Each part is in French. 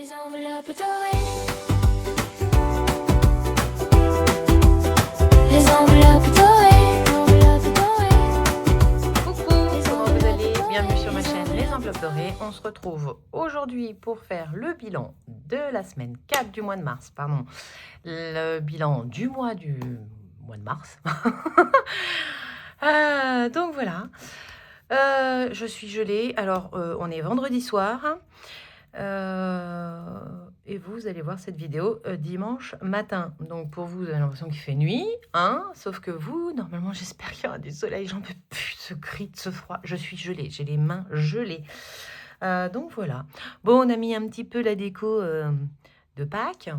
Les enveloppes dorées. Les enveloppes dorées. Enveloppes dorées. Coucou, comment vous allez? Bienvenue sur ma chaîne Les Enveloppes Dorées. On se retrouve aujourd'hui pour faire le bilan de la semaine 4 du mois de mars, pardon. Le bilan du mois de mars. Donc voilà, je suis gelée. Alors, on est vendredi soir. Et vous allez voir cette vidéo dimanche matin. Donc pour vous, vous avez l'impression qu'il fait nuit, hein, sauf que vous, normalement, j'espère qu'il y aura du soleil. J'en peux plus de ce gris, de ce froid. Je suis gelée, j'ai les mains gelées. Donc voilà. Bon, on a mis un petit peu la déco de Pâques.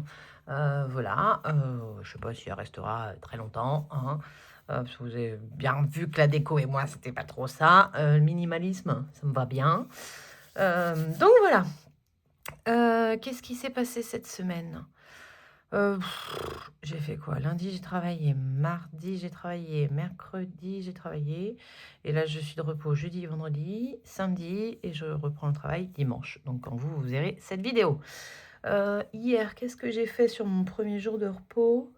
Voilà. Je sais pas si elle restera très longtemps, hein. Parce que vous avez bien vu que la déco et moi, c'était pas trop ça. Le minimalisme, ça me va bien. Donc voilà. Qu'est-ce qui s'est passé cette semaine? J'ai fait quoi? Lundi, j'ai travaillé. Mardi, j'ai travaillé. Mercredi, j'ai travaillé. Et là, je suis de repos jeudi, vendredi, samedi. Et je reprends le travail dimanche. Donc, quand vous verrez cette vidéo. Hier, qu'est-ce que j'ai fait sur mon premier jour de repos?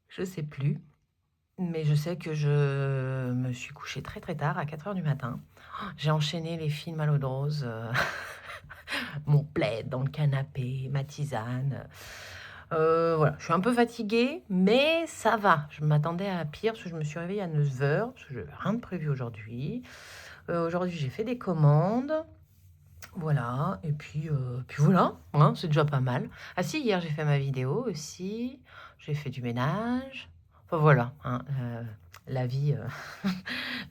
Je sais plus. Mais je sais que je me suis couchée très très tard, à 4 h du matin. J'ai enchaîné les films à l'eau de rose. Mon plaid dans le canapé, ma tisane. Voilà, je suis un peu fatiguée, mais ça va. Je m'attendais à pire parce que je me suis réveillée à 9 h, parce que je n'avais rien de prévu aujourd'hui. Aujourd'hui, j'ai fait des commandes. Voilà, et puis voilà, hein, c'est déjà pas mal. Ah si, hier, j'ai fait ma vidéo aussi. J'ai fait du ménage. Enfin voilà, hein, la vie,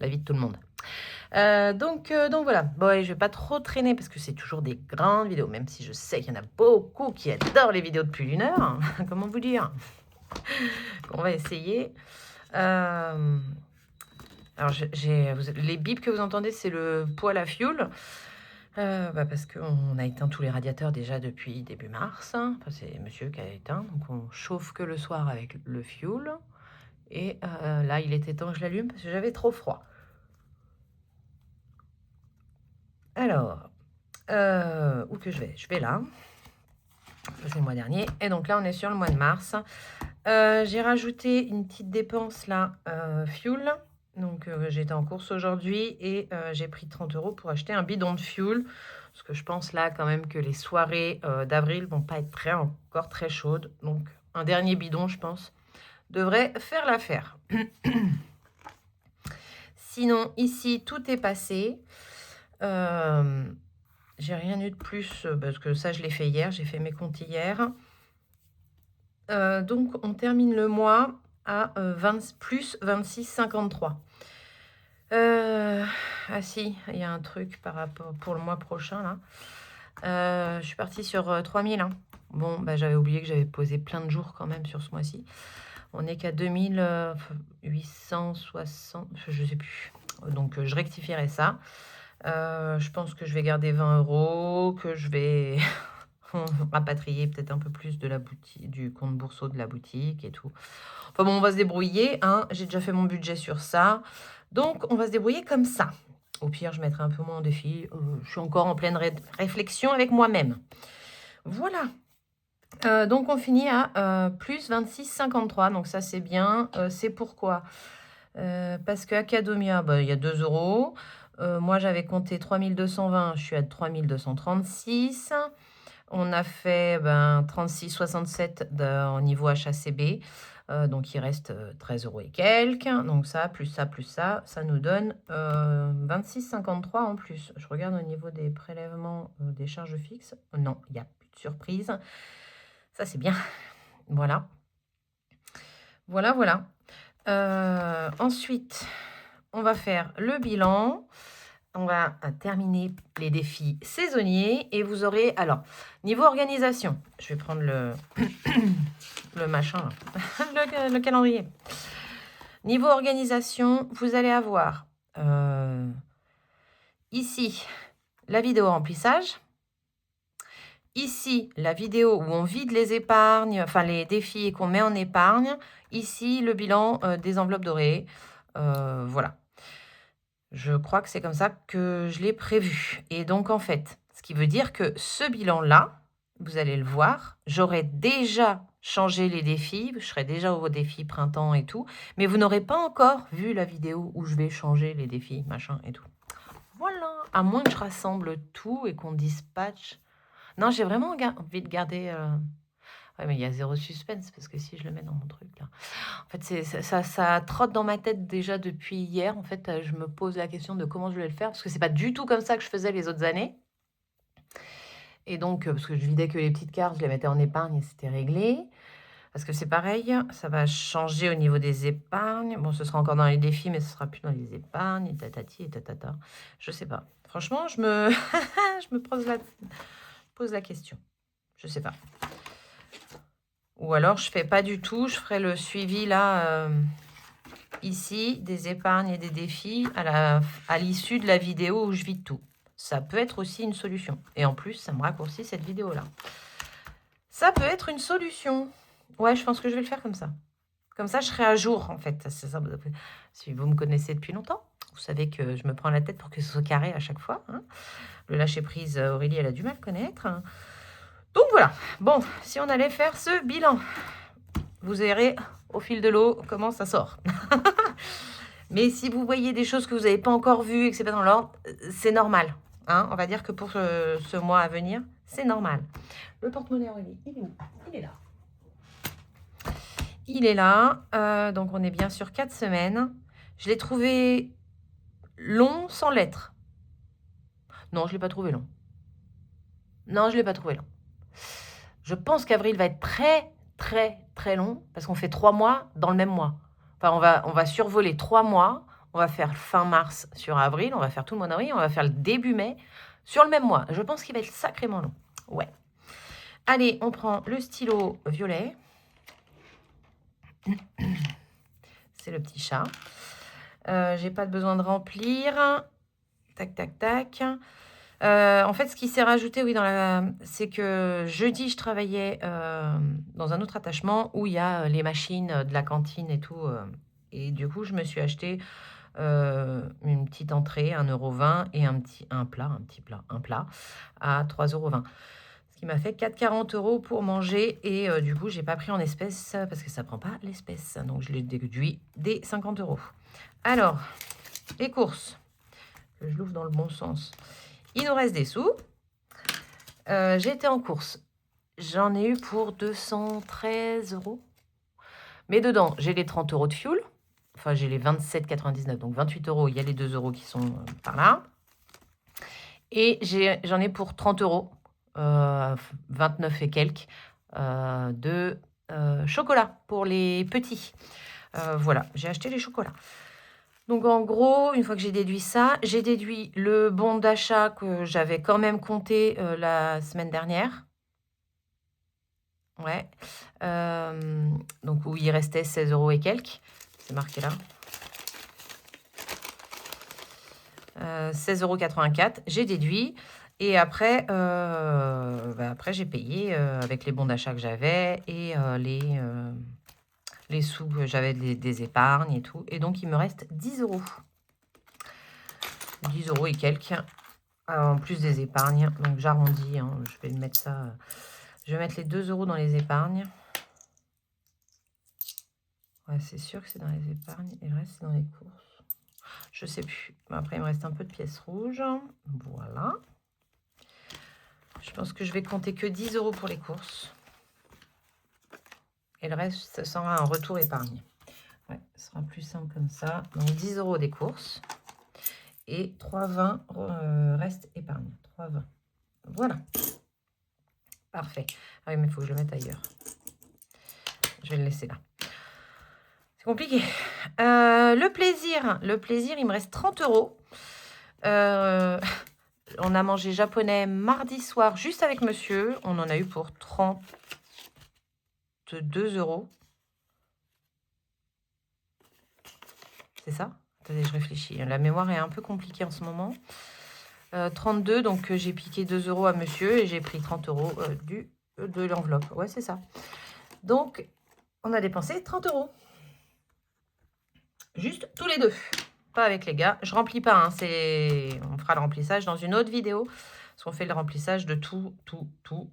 la vie de tout le monde. Donc voilà. Bon, et je vais pas trop traîner parce que c'est toujours des grandes vidéos, même si je sais qu'il y en a beaucoup qui adorent les vidéos de plus d'1 heure. Comment vous dire? On va essayer. Alors, les bips que vous entendez, c'est le poêle à fioul. Parce qu'on a éteint tous les radiateurs déjà depuis début mars. Enfin, c'est monsieur qui a éteint. Donc, on chauffe que le soir avec le fioul. Et là, il était temps que je l'allume parce que j'avais trop froid. Alors, où que je vais? Je vais là. Ça, c'est le mois dernier. Et donc là, on est sur le mois de mars. J'ai rajouté une petite dépense là, fuel. Donc, j'étais en course aujourd'hui et j'ai pris 30 € pour acheter un bidon de fuel. Parce que je pense là quand même que les soirées d'avril vont pas être encore très chaudes. Donc, un dernier bidon, je pense, devrait faire l'affaire. Sinon, ici, tout est passé. J'ai rien eu de plus parce que ça, je l'ai fait hier. J'ai fait mes comptes hier. Donc, on termine le mois à plus 26,53. Ah si, il y a un truc par rapport pour le mois prochain là. Je suis partie sur 3000. Hein. Bon, bah, j'avais oublié que j'avais posé plein de jours quand même sur ce mois-ci. On n'est qu'à 2860, je sais plus. Donc, je rectifierai ça. Je pense que je vais garder 20 €, que je vais rapatrier peut-être un peu plus de la boutique, du compte bourseau de la boutique et tout. Enfin bon, on va se débrouiller, hein. J'ai déjà fait mon budget sur ça. Donc, on va se débrouiller comme ça. Au pire, je mettrai un peu moins en défi. Je suis encore en pleine réflexion avec moi-même. Voilà. Donc, on finit à plus 26,53. Donc, ça, c'est bien. C'est pourquoi parce qu'à Academia, bah, il y a 2 €. Moi, j'avais compté 3220. Je suis à 3236. On a fait 36,67 au niveau HACB. Donc, il reste 13 € et quelques. Donc, ça nous donne 26,53 en plus. Je regarde au niveau des prélèvements des charges fixes. Non, il n'y a plus de surprise. Ça, c'est bien. Voilà. Voilà. Ensuite, on va faire le bilan. On va terminer les défis saisonniers et vous aurez... Alors, niveau organisation, je vais prendre le machin, là. le calendrier. Niveau organisation, vous allez avoir ici la vidéo remplissage. Ici, la vidéo où on vide les épargnes, enfin les défis et qu'on met en épargne. Ici, le bilan des enveloppes dorées. Voilà. Je crois que c'est comme ça que je l'ai prévu. Et donc, en fait, ce qui veut dire que ce bilan-là, vous allez le voir, j'aurai déjà changé les défis, je serai déjà au défi printemps et tout, mais vous n'aurez pas encore vu la vidéo où je vais changer les défis, machin et tout. Voilà, à moins que je rassemble tout et qu'on dispatche. Non, j'ai vraiment envie de garder... Ouais, mais il y a zéro suspense, parce que si je le mets dans mon truc, là... En fait, ça trotte dans ma tête déjà depuis hier. En fait, je me pose la question de comment je vais le faire, parce que c'est pas du tout comme ça que je faisais les autres années. Et donc, parce que je vidais que les petites cartes, je les mettais en épargne et c'était réglé. Parce que c'est pareil, ça va changer au niveau des épargnes. Bon, ce sera encore dans les défis, mais ce sera plus dans les épargnes, et tatati et tatata. Je sais pas. Franchement, je me, je me pose la question. Je sais pas. Ou alors, je fais pas du tout. Je ferai le suivi, là, ici, des épargnes et des défis à l'issue de la vidéo où je vide tout. Ça peut être aussi une solution. Et en plus, ça me raccourcit cette vidéo-là. Ça peut être une solution. Ouais, je pense que je vais le faire comme ça. Comme ça, je serai à jour, en fait. Ça, si vous me connaissez depuis longtemps, vous savez que je me prends la tête pour que ce soit carré à chaque fois. Hein. Le lâcher-prise, Aurélie, elle a du mal à connaître. Hein. Donc voilà. Bon, si on allait faire ce bilan, vous verrez au fil de l'eau comment ça sort. Mais si vous voyez des choses que vous n'avez pas encore vues et que ce n'est pas dans l'ordre, c'est normal. Hein. On va dire que pour ce mois à venir, c'est normal. Le porte-monnaie, Aurélie, il est où? Il est là. Il est là. Donc, on est bien sur 4 semaines. Je l'ai trouvé long sans lettres. Non, je ne l'ai pas trouvé long. Non, je ne l'ai pas trouvé long. Je pense qu'avril va être très, très, très long parce qu'on fait 3 mois dans le même mois. Enfin, on va survoler 3 mois. On va faire fin mars sur avril. On va faire tout le mois d'avril. On va faire le début mai sur le même mois. Je pense qu'il va être sacrément long. Ouais. Allez, on prend le stylo violet. C'est le petit chat. J'ai pas besoin de remplir. Tac, tac, tac. En fait, ce qui s'est rajouté, oui, c'est que jeudi, je travaillais dans un autre attachement où il y a les machines de la cantine et tout. Et du coup, je me suis acheté une petite entrée, 1,20 € et un plat à 3,20 €. Ce qui m'a fait 4,40 € pour manger. Et du coup, j'ai pas pris en espèces parce que ça prend pas l'espèce. Donc, je l'ai déduit des 50 €. Alors, les courses. Que je l'ouvre dans le bon sens. Il nous reste des sous. J'ai été en course. J'en ai eu pour 213 €. Mais dedans, j'ai les 30 € de fuel. Enfin, j'ai les 27,99 €. Donc, 28 €. Il y a les 2 € qui sont par là. Et j'en ai pour 30 €. 29 et quelques de chocolat pour les petits. Voilà, j'ai acheté les chocolats. Donc, en gros, une fois que j'ai déduit ça, j'ai déduit le bon d'achat que j'avais quand même compté la semaine dernière. Ouais. Donc, où il restait 16 € et quelques. C'est marqué là. 16,84 €. J'ai déduit. Et après, après j'ai payé avec les bons d'achat que j'avais et les sous que j'avais des épargnes et tout. Et donc, il me reste 10 €. 10 € et quelques. En plus des épargnes. Donc, j'arrondis. Hein, je vais mettre ça. Je vais mettre les 2 € dans les épargnes. Ouais, c'est sûr que c'est dans les épargnes. Et le reste, c'est dans les courses. Je sais plus. Après, il me reste un peu de pièces rouges. Voilà. Je pense que je vais compter que 10 € pour les courses. Et le reste, ça sera un retour épargne. Ouais, ce sera plus simple comme ça. Donc 10 € des courses. Et 3,20 € reste épargne. 3,20 €. Voilà. Parfait. Ah oui, mais il faut que je le mette ailleurs. Je vais le laisser là. C'est compliqué. Le plaisir, il me reste 30 €. On a mangé japonais mardi soir juste avec monsieur. On en a eu pour 32 €. C'est ça? Attendez, je réfléchis. La mémoire est un peu compliquée en ce moment. 32, donc j'ai piqué 2 € à monsieur et j'ai pris 30 € de l'enveloppe. Ouais, c'est ça. Donc, on a dépensé 30 €. Juste tous les deux. Pas avec les gars. Je remplis pas. Hein, on fera le remplissage dans une autre vidéo. Parce qu'on fait le remplissage de tout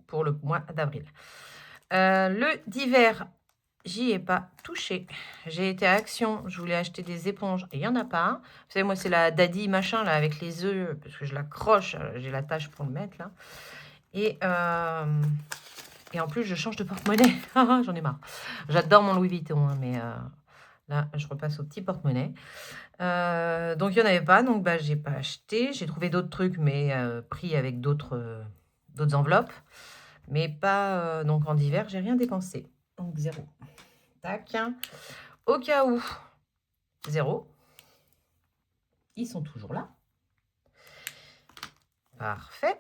pour le mois d'avril. Le d'hiver, j'y ai pas touché. J'ai été à Action, je voulais acheter des éponges et il n'y en a pas. Vous savez, moi, c'est la Daddy machin, là, avec les œufs, parce que je l'accroche, j'ai la tâche pour le mettre, là. Et en plus, je change de porte-monnaie. J'en ai marre. J'adore mon Louis Vuitton, hein, mais là, je repasse au petit porte-monnaie. Donc, il n'y en avait pas, donc bah, j'ai pas acheté. J'ai trouvé d'autres trucs, mais pris avec d'autres enveloppes. Mais pas... donc, en hiver, j'ai rien dépensé. Donc, 0. Tac. Au cas où, 0. Ils sont toujours là. Parfait.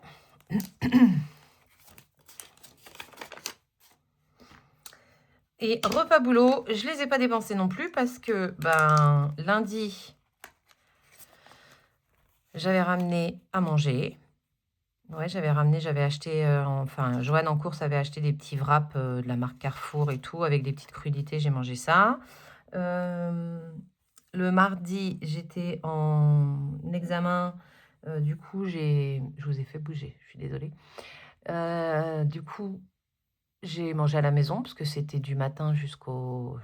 Et repas boulot, je les ai pas dépensés non plus parce que ben, lundi, j'avais ramené à manger. Ouais, j'avais acheté, enfin, Joanne en course avait acheté des petits wraps de la marque Carrefour et tout, avec des petites crudités, j'ai mangé ça. Le mardi, j'étais en examen, du coup, je vous ai fait bouger, je suis désolée. Du coup, j'ai mangé à la maison parce que c'était du matin jusqu'au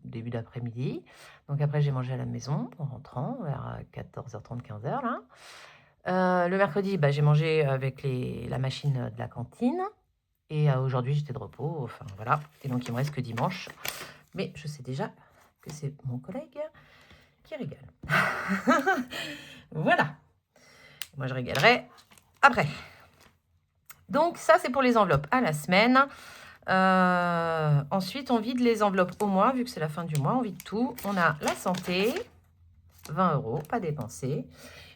début d'après-midi. Donc après, j'ai mangé à la maison en rentrant vers 14h30, 15h là. Le mercredi, bah, j'ai mangé avec la machine de la cantine. Et aujourd'hui, j'étais de repos. Enfin, voilà. Et donc, il me reste que dimanche. Mais je sais déjà que c'est mon collègue qui régale. Voilà. Moi, je régalerai après. Donc, ça, c'est pour les enveloppes à la semaine. Ensuite, on vide les enveloppes au mois, vu que c'est la fin du mois, on vide tout. On a la santé, 20 €, pas dépensé.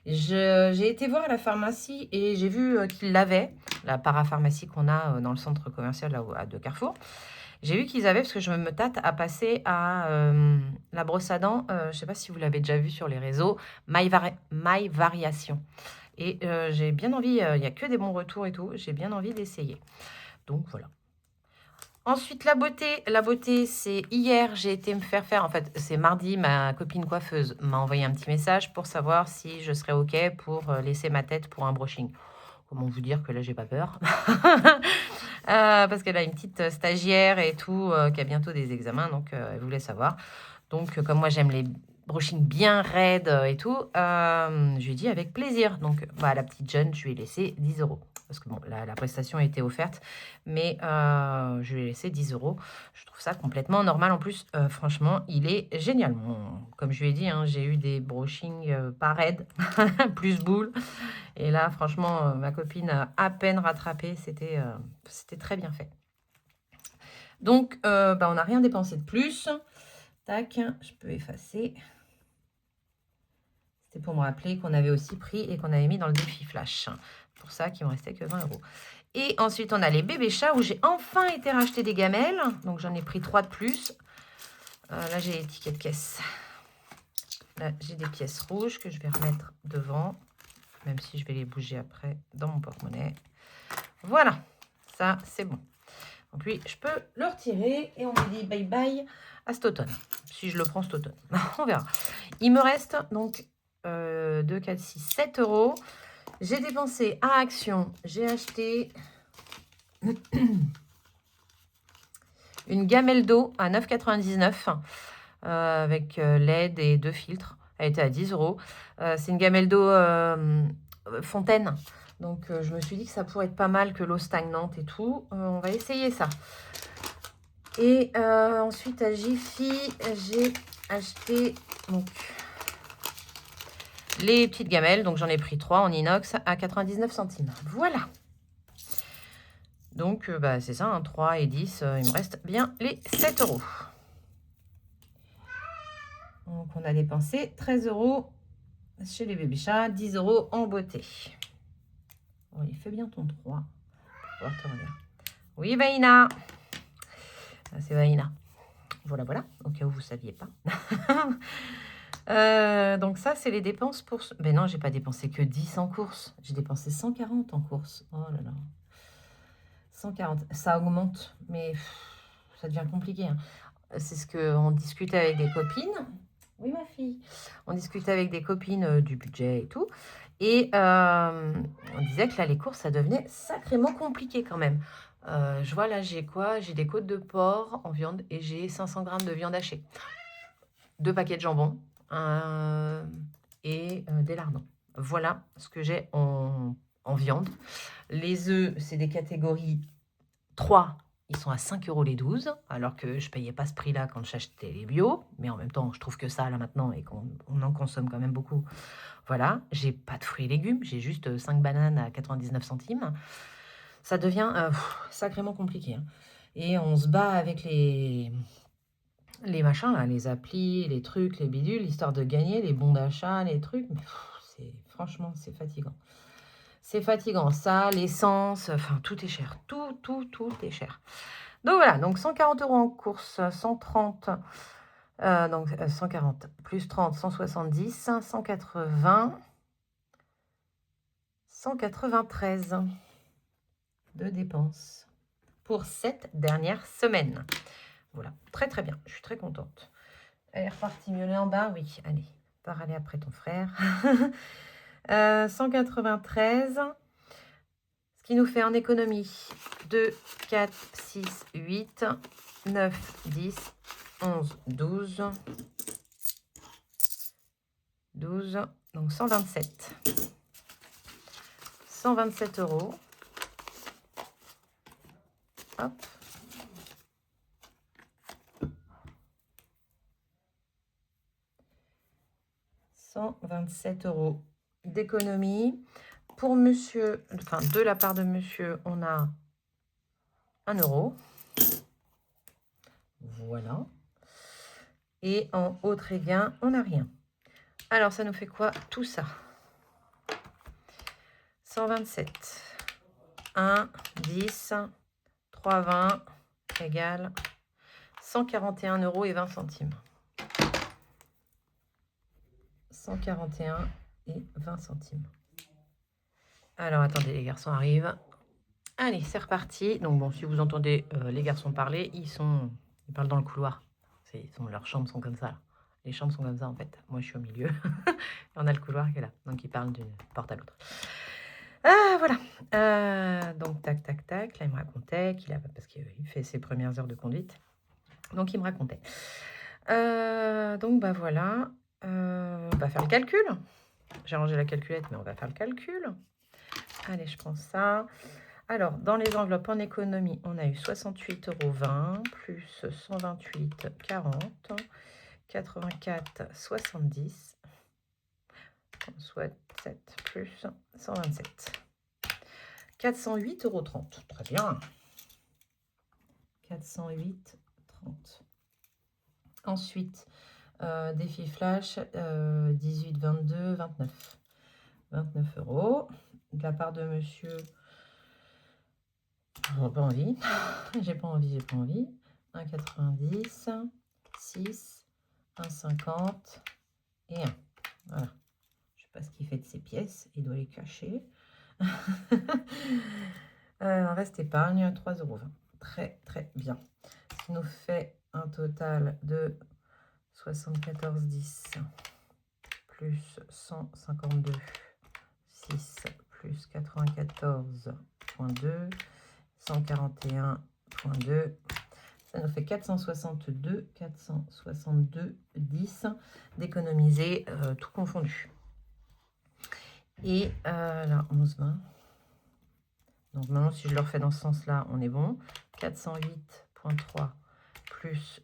J'ai été voir à la pharmacie et j'ai vu qu'ils l'avaient, la parapharmacie qu'on a dans le centre commercial là, de Carrefour. J'ai vu qu'ils avaient, parce que je me tâte à passer à la brosse à dents, je ne sais pas si vous l'avez déjà vu sur les réseaux, My Variation. Et j'ai bien envie, il n'y a que des bons retours et tout, j'ai bien envie d'essayer. Donc voilà. Ensuite, la beauté, c'est hier, j'ai été me faire, en fait, c'est mardi, ma copine coiffeuse m'a envoyé un petit message pour savoir si je serais OK pour laisser ma tête pour un brushing. Comment vous dire que là, j'ai pas peur. Parce qu'elle a une petite stagiaire et tout, qui a bientôt des examens, donc elle voulait savoir. Donc, comme moi, j'aime les brushings bien raides et tout, je lui ai dit avec plaisir. Donc, bah, la petite jeune, je lui ai laissé 10 €. Parce que bon, la prestation a été offerte, mais je lui ai laissé 10 €. Je trouve ça complètement normal. En plus, franchement, il est génial. Comme je lui ai dit, hein, j'ai eu des brushings pas raides, plus boule. Et là, franchement, ma copine a à peine rattrapé. C'était très bien fait. Donc, bah, on n'a rien dépensé de plus. Tac, je peux effacer. C'était pour me rappeler qu'on avait aussi pris et qu'on avait mis dans le défi flash. Pour ça qu'il me restait que 20 €. Et ensuite, on a les bébés chats où j'ai enfin été racheter des gamelles. Donc, j'en ai pris 3 de plus. Là, j'ai les tickets de caisse. Là, j'ai des pièces rouges que je vais remettre devant. Même si je vais les bouger après dans mon porte-monnaie. Voilà, ça, c'est bon. Donc lui, je peux le retirer et on me dit bye bye à cet automne. Si je le prends cet automne, on verra. Il me reste donc 2, 4, 6, 7 €. J'ai dépensé à Action, j'ai acheté une gamelle d'eau à 9,99 € avec LED et 2 filtres. Elle était à 10 €. C'est une gamelle d'eau fontaine. Donc, je me suis dit que ça pourrait être pas mal que l'eau stagnante et tout. On va essayer ça. Et ensuite, à Jiffy, j'ai acheté donc, les petites gamelles. Donc, j'en ai pris 3 en inox à 99 centimes. Voilà. Donc, bah, c'est ça, hein, 3 et 10. Il me reste bien les 7 €. Donc, on a dépensé 13 € chez les bébés chats, 10 € en beauté. Oh, il fait bien ton 3. Oui, Vaïna. C'est Vaïna. Voilà, voilà, au cas où vous ne saviez pas. Donc ça, c'est les dépenses pour... Mais non, j'ai pas dépensé que 10 en course. J'ai dépensé 140 en course. Oh là là. 140. Ça augmente, mais ça devient compliqué. Hein. C'est ce qu'on discute avec des copines. Oui, ma fille. On discute avec des copines du budget et tout. Et on disait que là, les courses, ça devenait sacrément compliqué quand même. Je vois là, j'ai quoi? J'ai des côtes de porc en viande et j'ai 500 grammes de viande hachée. 2 paquets de jambon et des lardons. Voilà ce que j'ai en viande. Les œufs, c'est des catégories 3. Ils sont à 5 € les 12, alors que je payais pas ce prix-là quand j'achetais les bio. Mais en même temps, je trouve que ça, là, maintenant, et qu'on en consomme quand même beaucoup. Voilà, j'ai pas de fruits et légumes, j'ai juste 5 bananes à 99 centimes. Ça devient sacrément compliqué, hein. Et on se bat avec les machins, là, les applis, les trucs, les bidules, histoire de gagner, les bons d'achat, les trucs. Mais franchement, c'est fatigant. C'est fatigant. Ça, l'essence, enfin, tout est cher. Tout est cher. Donc voilà, donc 140 € en course, 130, donc 140, plus 30, 170, 180, 193 de dépenses pour cette dernière semaine. Voilà, très très bien, je suis très contente. Elle est repartie miauler en bas, oui, allez, pars aller après ton frère. 193, ce qui nous fait en économie 2, 4, 6, 8, 9, 10, 11, 12, 12, donc 127. 127 €. Hop. « 127 € d'économie. Pour monsieur, enfin de la part de monsieur, on a 1 €. Voilà. Et en autre gain, on n'a rien. Alors, ça nous fait quoi tout ça? 127. 1, 10, 3, 20 égale 141 € et 20 centimes. 141 et 20 centimes. Alors, attendez, les garçons arrivent. Allez, c'est reparti. Donc, bon, si vous entendez les garçons parler, ils parlent dans le couloir. Leurs chambres sont comme ça, là. Les chambres sont comme ça, en fait. Moi, je suis au milieu. On a le couloir qui est là. Donc, ils parlent d'une porte à l'autre. Ah, voilà. Donc, tac, tac, tac. Là, il me racontait parce qu'il fait ses premières heures de conduite. Donc, il me racontait. Donc, bah voilà. On va faire le calcul. J'ai rangé la calculette, mais on va faire le calcul. Allez, je prends ça. Alors, dans les enveloppes en économie, on a eu 68,20 € plus 128,40, 84, 70, soit 7 plus 127. 408,30 €. Très bien. 408,30. Ensuite, défi flash, 18, 22, 29. 29 €. De la part de monsieur... J'ai pas envie. J'ai pas envie. 1,90, 6, 1,50 et 1. Voilà. Je sais pas ce qu'il fait de ces pièces. Il doit les cacher. Reste épargne, 3,20 €. Très, très bien. Ce qui nous fait un total de 74,10 plus 152, 6 plus 94,2, 141,2. Ça nous fait 462,10 d'économiser, tout confondu. Et là, 11,20. Donc maintenant, si je le refais dans ce sens-là, on est bon. 408,3 plus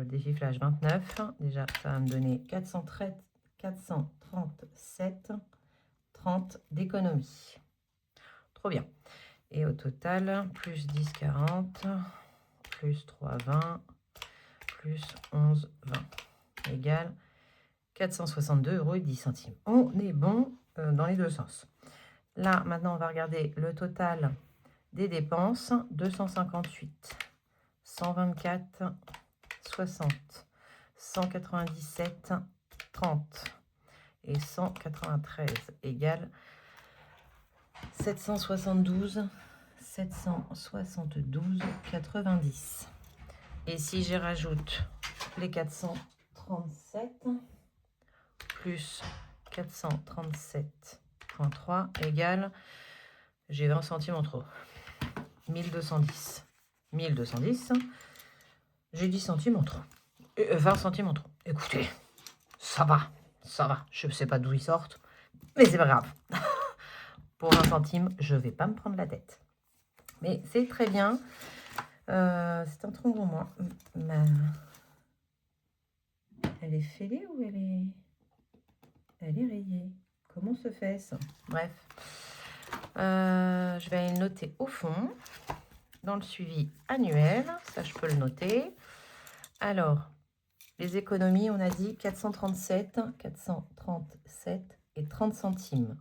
défi flash 29. Déjà, ça va me donner 437,30 d'économie. Trop bien. Et au total, plus 10,40, plus 3,20, plus 11,20 égale 462,10 €. On est bon dans les deux sens. Là, maintenant, on va regarder le total des dépenses. 258, 124, 60, 197, 30 et 193 égale 772,90. Et si j'y rajoute les 437 plus 437 .3 égale, j'ai 20 centimes en trop. 1210. 1210, j'ai 10 centimes en trop. 20 centimes en trop. Écoutez, ça va. Je ne sais pas d'où ils sortent, mais c'est pas grave. Pour 20 centimes, je ne vais pas me prendre la tête. Mais c'est très bien. C'est un tronc pour moi. Elle est fêlée ou elle est rayée? Comment se fait ça? Bref. Je vais le noter au fond. Dans le suivi annuel. Ça, je peux le noter. Alors, les économies, on a dit 437 et 30 centimes.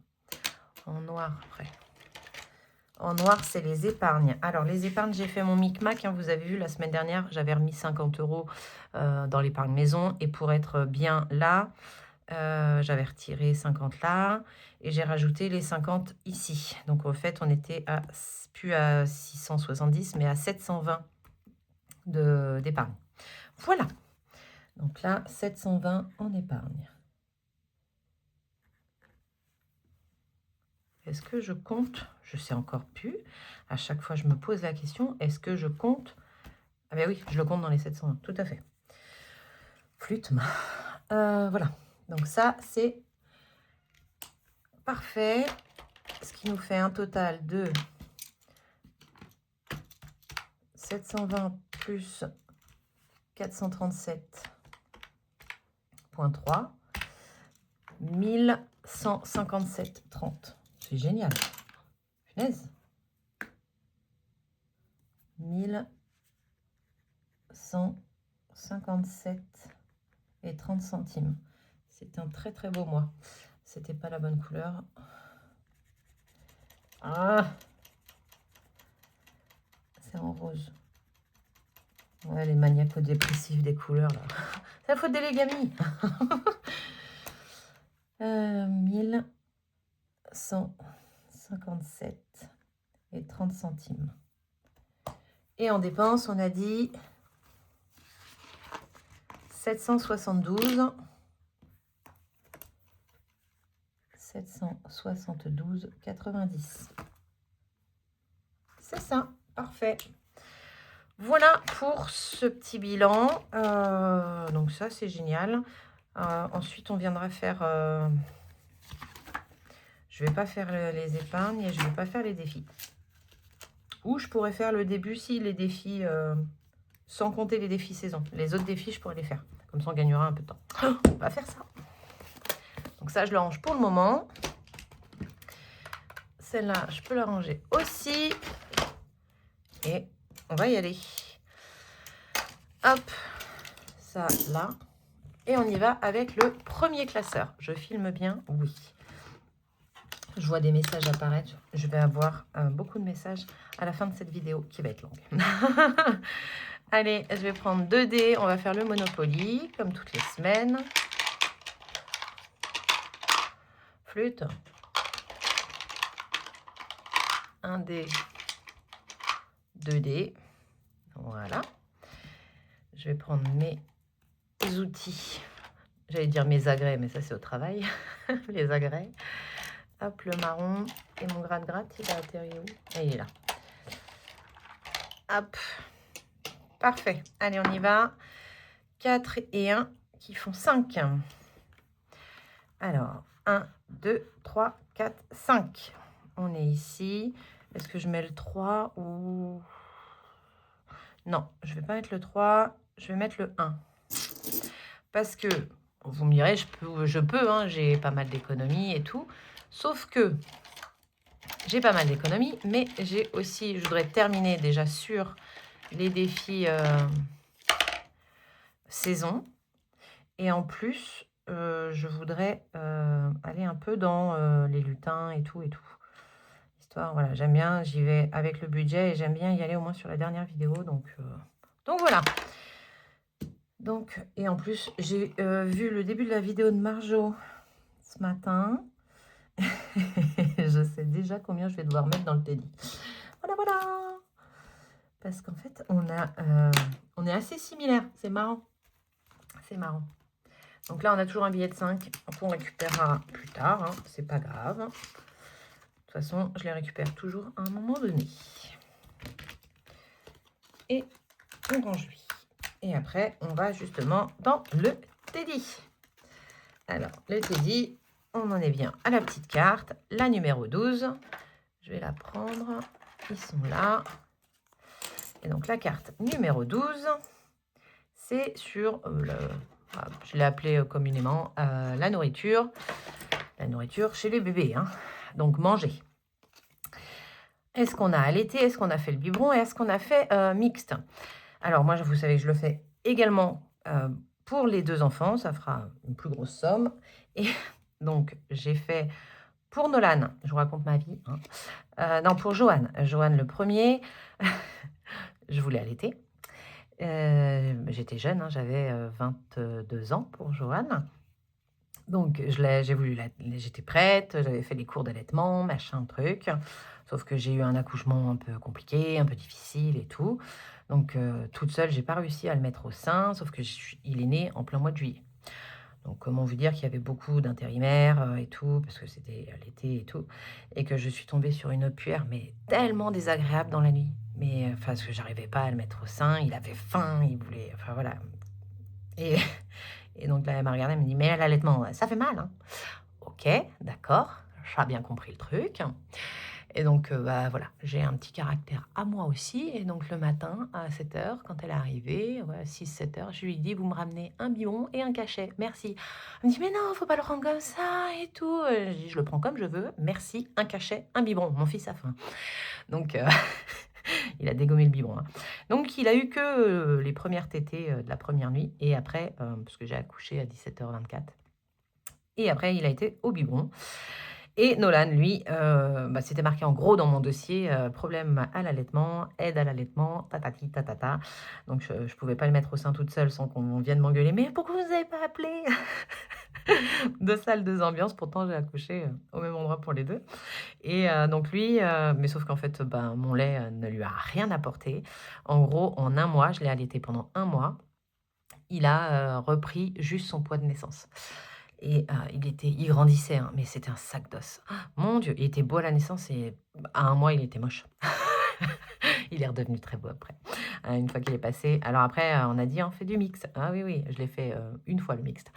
En noir, après. En noir, c'est les épargnes. Alors, les épargnes, j'ai fait mon micmac. Hein, vous avez vu, la semaine dernière, j'avais remis 50 € dans l'épargne maison. Et pour être bien là, j'avais retiré 50 là. Et j'ai rajouté les 50 ici. Donc, en fait, on était plus à 670, mais à 720 d'épargne. Voilà. Donc là, 720 en épargne. Est-ce que je compte? Je sais encore plus. À chaque fois, je me pose la question, est-ce que je compte? Ah ben oui, je le compte dans les 720, tout à fait. Flûte. Voilà. Donc ça, c'est parfait. Ce qui nous fait un total de 720 plus 437,3. 1157,30. C'est génial. Punaise. 1157 et 30 centimes. C'est un très très beau mois. C'était pas la bonne couleur. Ah, c'est en rose. Ouais, les maniaco-dépressifs des couleurs là. C'est la faute des légamies. 1157 et 30 centimes. Et en dépenses, on a dit 772. 772,90. C'est ça, parfait. Voilà pour ce petit bilan. Donc ça, c'est génial. Ensuite, on viendra faire... je vais pas faire les épargnes et je vais pas faire les défis. Ou je pourrais faire le début si les défis... sans compter les défis saison. Les autres défis, je pourrais les faire. Comme ça, on gagnera un peu de temps. On va faire ça. Donc ça, je le range pour le moment. Celle-là, je peux la ranger aussi. Et on va y aller. Hop, ça là. Et on y va avec le premier classeur. Je filme bien, oui. Je vois des messages apparaître. Je vais avoir beaucoup de messages à la fin de cette vidéo qui va être longue. Allez, je vais prendre 2 dés. On va faire le Monopoly, comme toutes les semaines. Flûte. 1 dé. 2 dés. Voilà. Je vais prendre mes outils. J'allais dire mes agrès, mais ça c'est au travail. Les agrès. Hop, le marron. Et mon gratte-gratte, il a atterri où? Ah, il est là. Hop. Parfait. Allez, on y va. 4 et 1 qui font 5. Alors, 1, 2, 3, 4, 5. On est ici. Est-ce que je mets le 3 ou... Non, je ne vais pas mettre le 3. Je vais mettre le 1. Parce que, vous me direz, je peux hein, j'ai pas mal d'économies et tout. Sauf que, j'ai pas mal d'économies, mais j'ai aussi, je voudrais terminer déjà sur les défis saison. Et en plus, je voudrais aller un peu dans les lutins et tout. Histoire, voilà, j'aime bien, j'y vais avec le budget et j'aime bien y aller au moins sur la dernière vidéo. Donc voilà. Donc, et en plus, j'ai vu le début de la vidéo de Marjo ce matin. Je sais déjà combien je vais devoir mettre dans le Teddy. Voilà. Parce qu'en fait, on est assez similaires. C'est marrant. Donc là, on a toujours un billet de 5 qu'on récupérera plus tard. Hein. C'est pas grave. De toute façon, je les récupère toujours à un moment donné. Et on range lui. Et après, on va justement dans le Teddy. Alors, le Teddy, on en est bien à la petite carte. La numéro 12. Je vais la prendre. Ils sont là. Et donc, la carte numéro 12, c'est sur je l'ai appelé communément la nourriture. La nourriture chez les bébés. Hein. Donc, manger. Est-ce qu'on a allaité? Est-ce qu'on a fait le biberon? Et est-ce qu'on a fait mixte? Alors, moi, vous savez que je le fais également pour les 2 enfants. Ça fera une plus grosse somme. Et donc, j'ai fait pour Nolan. Je vous raconte ma vie. Hein. Non, pour Johan. Johan, le premier, je voulais allaiter. J'étais jeune, hein, j'avais 22 ans pour Johan. Donc, j'étais prête, j'avais fait les cours d'allaitement, machin, truc. Sauf que j'ai eu un accouchement un peu compliqué, un peu difficile et tout. Donc, toute seule, j'ai pas réussi à le mettre au sein, sauf que il est né en plein mois de juillet. Donc, comment vous dire qu'il y avait beaucoup d'intérimaires et tout, parce que c'était l'été et tout, et que je suis tombée sur une puère, mais tellement désagréable dans la nuit. Mais, parce que j'arrivais pas à le mettre au sein, il avait faim, il voulait, enfin voilà. Et, et donc là, elle m'a regardée, elle me dit, mais l'allaitement, ça fait mal, hein. Ok, d'accord, j'ai bien compris le truc. Et donc, voilà, j'ai un petit caractère à moi aussi. Et donc, le matin, à 7h, quand elle est arrivée, 6-7h, je lui dis, vous me ramenez un biberon et un cachet. Merci. Elle me dit, mais non, faut pas le prendre comme ça et tout. Je dis, je le prends comme je veux. Merci, un cachet, un biberon. Mon fils a faim. Donc, il a dégommé le biberon. Hein. Donc, il a eu que les premières tétées de la première nuit. Et après, parce que j'ai accouché à 17h24. Et après, il a été au biberon. Et Nolan, lui, c'était marqué en gros dans mon dossier, problème à l'allaitement, aide à l'allaitement, tatati tatata. Donc je ne pouvais pas le mettre au sein toute seule sans qu'on vienne m'engueuler. Mais pourquoi vous n'avez pas appelé? 2 salles, 2 ambiances. Pourtant, j'ai accouché au même endroit pour les 2. Et donc lui, mais sauf qu'en fait, mon lait ne lui a rien apporté. En gros, en 1 mois, je l'ai allaité pendant 1 mois. Il a repris juste son poids de naissance. Et il grandissait, hein, mais c'était un sac d'os. Ah, mon Dieu, il était beau à la naissance et à 1 mois, il était moche. Il est redevenu très beau après, une fois qu'il est passé. Alors après, on a dit: «On fait du mixte». Ah oui, oui, je l'ai fait, 1 fois le mixte,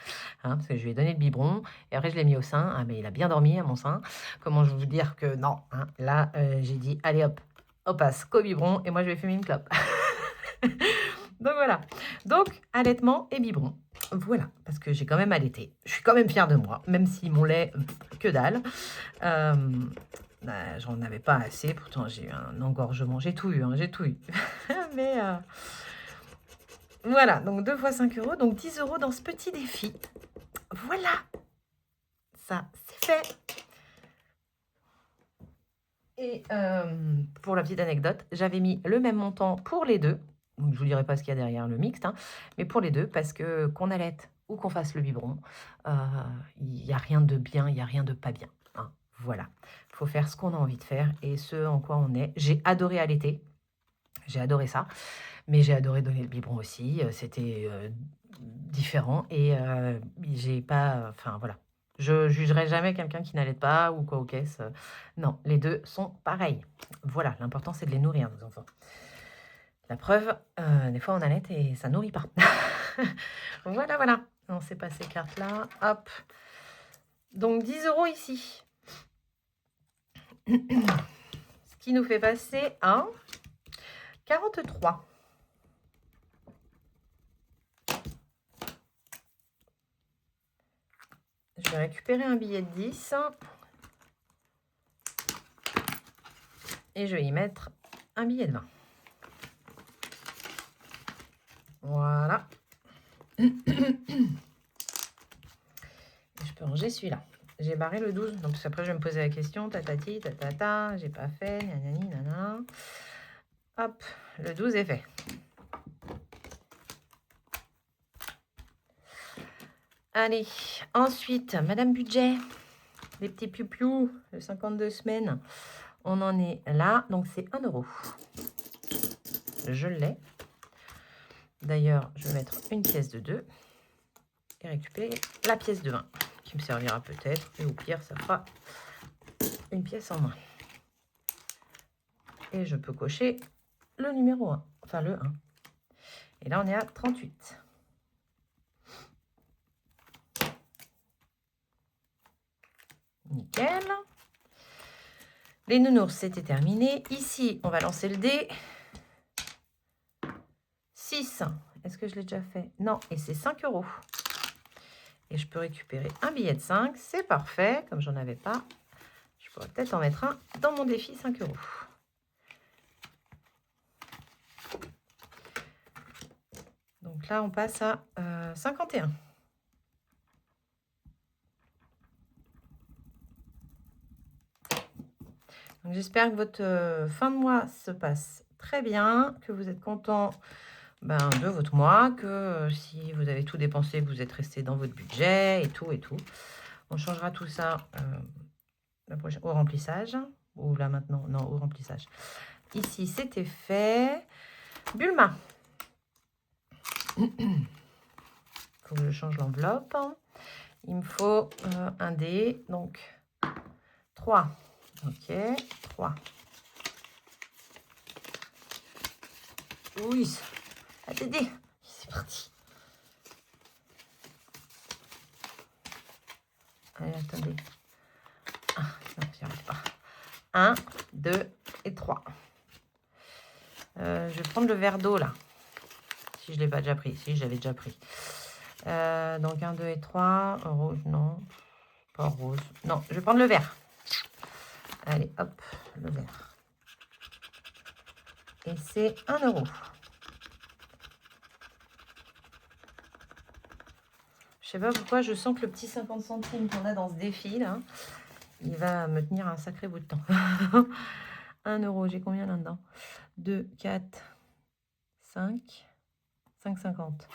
hein, parce que je lui ai donné le biberon et après je l'ai mis au sein. Ah mais il a bien dormi à mon sein. Comment je vous dire que non, hein, là, j'ai dit: «Allez hop, on passe qu'au biberon et moi je vais fumer une clope». Donc voilà. Donc allaitement et biberon. Voilà, parce que j'ai quand même allaité. Je suis quand même fière de moi, même si mon lait, que dalle. J'en avais pas assez, pourtant j'ai eu un engorgement. J'ai tout eu, hein, j'ai tout eu. Mais voilà, donc 2 fois 5 €, donc 10 € dans ce petit défi. Voilà, ça c'est fait. Et pour la petite anecdote, j'avais mis le même montant pour les 2. Donc, je ne vous dirai pas ce qu'il y a derrière le mixte, hein, mais pour les 2, parce que qu'on allaite ou qu'on fasse le biberon, il n'y a rien de bien, il n'y a rien de pas bien. Hein. Voilà, il faut faire ce qu'on a envie de faire et ce en quoi on est. J'ai adoré allaiter, j'ai adoré ça, mais j'ai adoré donner le biberon aussi. C'était différent et j'ai pas, enfin voilà. Je jugerai jamais quelqu'un qui n'allait pas ou quoi aux caisses. Non, les 2 sont pareils. Voilà, l'important c'est de les nourrir, nos enfants. La preuve, des fois on allaite et ça nourrit pas. Voilà, voilà. On sait pas ces cartes-là. Hop. Donc 10 € ici. Ce qui nous fait passer à 43. Je vais récupérer un billet de 10 et je vais y mettre un billet de 20. Voilà. Et je peux ranger celui-là. J'ai barré le 12, donc après je vais me poser la question, tatati, tatata, j'ai pas fait, nanani, nana. Hop, le 12 est fait. Allez, ensuite, Madame Budget, les petits puplous, de 52 semaines, on en est là, donc c'est 1 €. Je l'ai. D'ailleurs, je vais mettre une pièce de 2. et récupérer la pièce de 1 qui me servira peut-être. Et au pire, ça fera une pièce en moins. Et je peux cocher le numéro 1, enfin le 1. Et là, on est à 38. Nickel. Les nounours, c'était terminé. Ici, on va lancer le dé. 6. Est-ce que je l'ai déjà fait? Non, et c'est 5 €. Et je peux récupérer un billet de 5. C'est parfait, comme j'en avais pas. Je pourrais peut-être en mettre un dans mon défi 5 €. Donc là, on passe à 51. Donc j'espère que votre fin de mois se passe très bien, que vous êtes content de votre mois, que si vous avez tout dépensé, vous êtes resté dans votre budget et tout et tout. On changera tout ça au remplissage. Ou là maintenant, non, au remplissage. Ici, c'était fait. Bulma. Il faut que je change l'enveloppe. Il me faut un dé, donc 3. Ok, 3. Oui, à t'aider. C'est parti. Allez, attendez. Ah, non, j'y arrive pas. 1, 2 et 3. Je vais prendre le verre d'eau, là. Si je ne l'ai pas déjà pris. Si, je l'avais déjà pris. Donc, 1, 2 et 3. Rouge, non. Pas rose. Non, je vais prendre le vert. Allez, hop, le vert. Et c'est 1 €. Je sais pas pourquoi, je sens que le petit 50 centimes qu'on a dans ce défi, là, il va me tenir un sacré bout de temps. 1 €, j'ai combien là-dedans? 2, 4, 5, 5,50.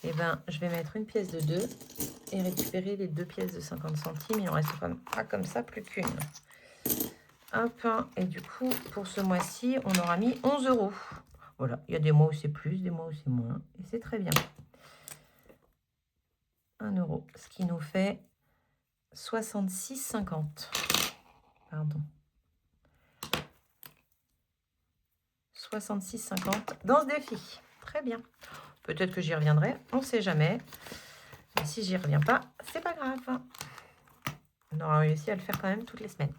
Et ben, je vais mettre une pièce de 2 et récupérer les 2 pièces de 50 centimes. Il en reste pas comme ça, plus qu'une. Hop, et du coup, pour ce mois-ci, on aura mis 11 €. Voilà, il y a des mois où c'est plus, des mois où c'est moins. Et c'est très bien. 1 €, ce qui nous fait 66,50. Pardon. 66,50 dans ce défi. Très bien. Peut-être que j'y reviendrai, on ne sait jamais. Mais si j'y reviens pas, c'est pas grave. On aura réussi à le faire quand même toutes les semaines.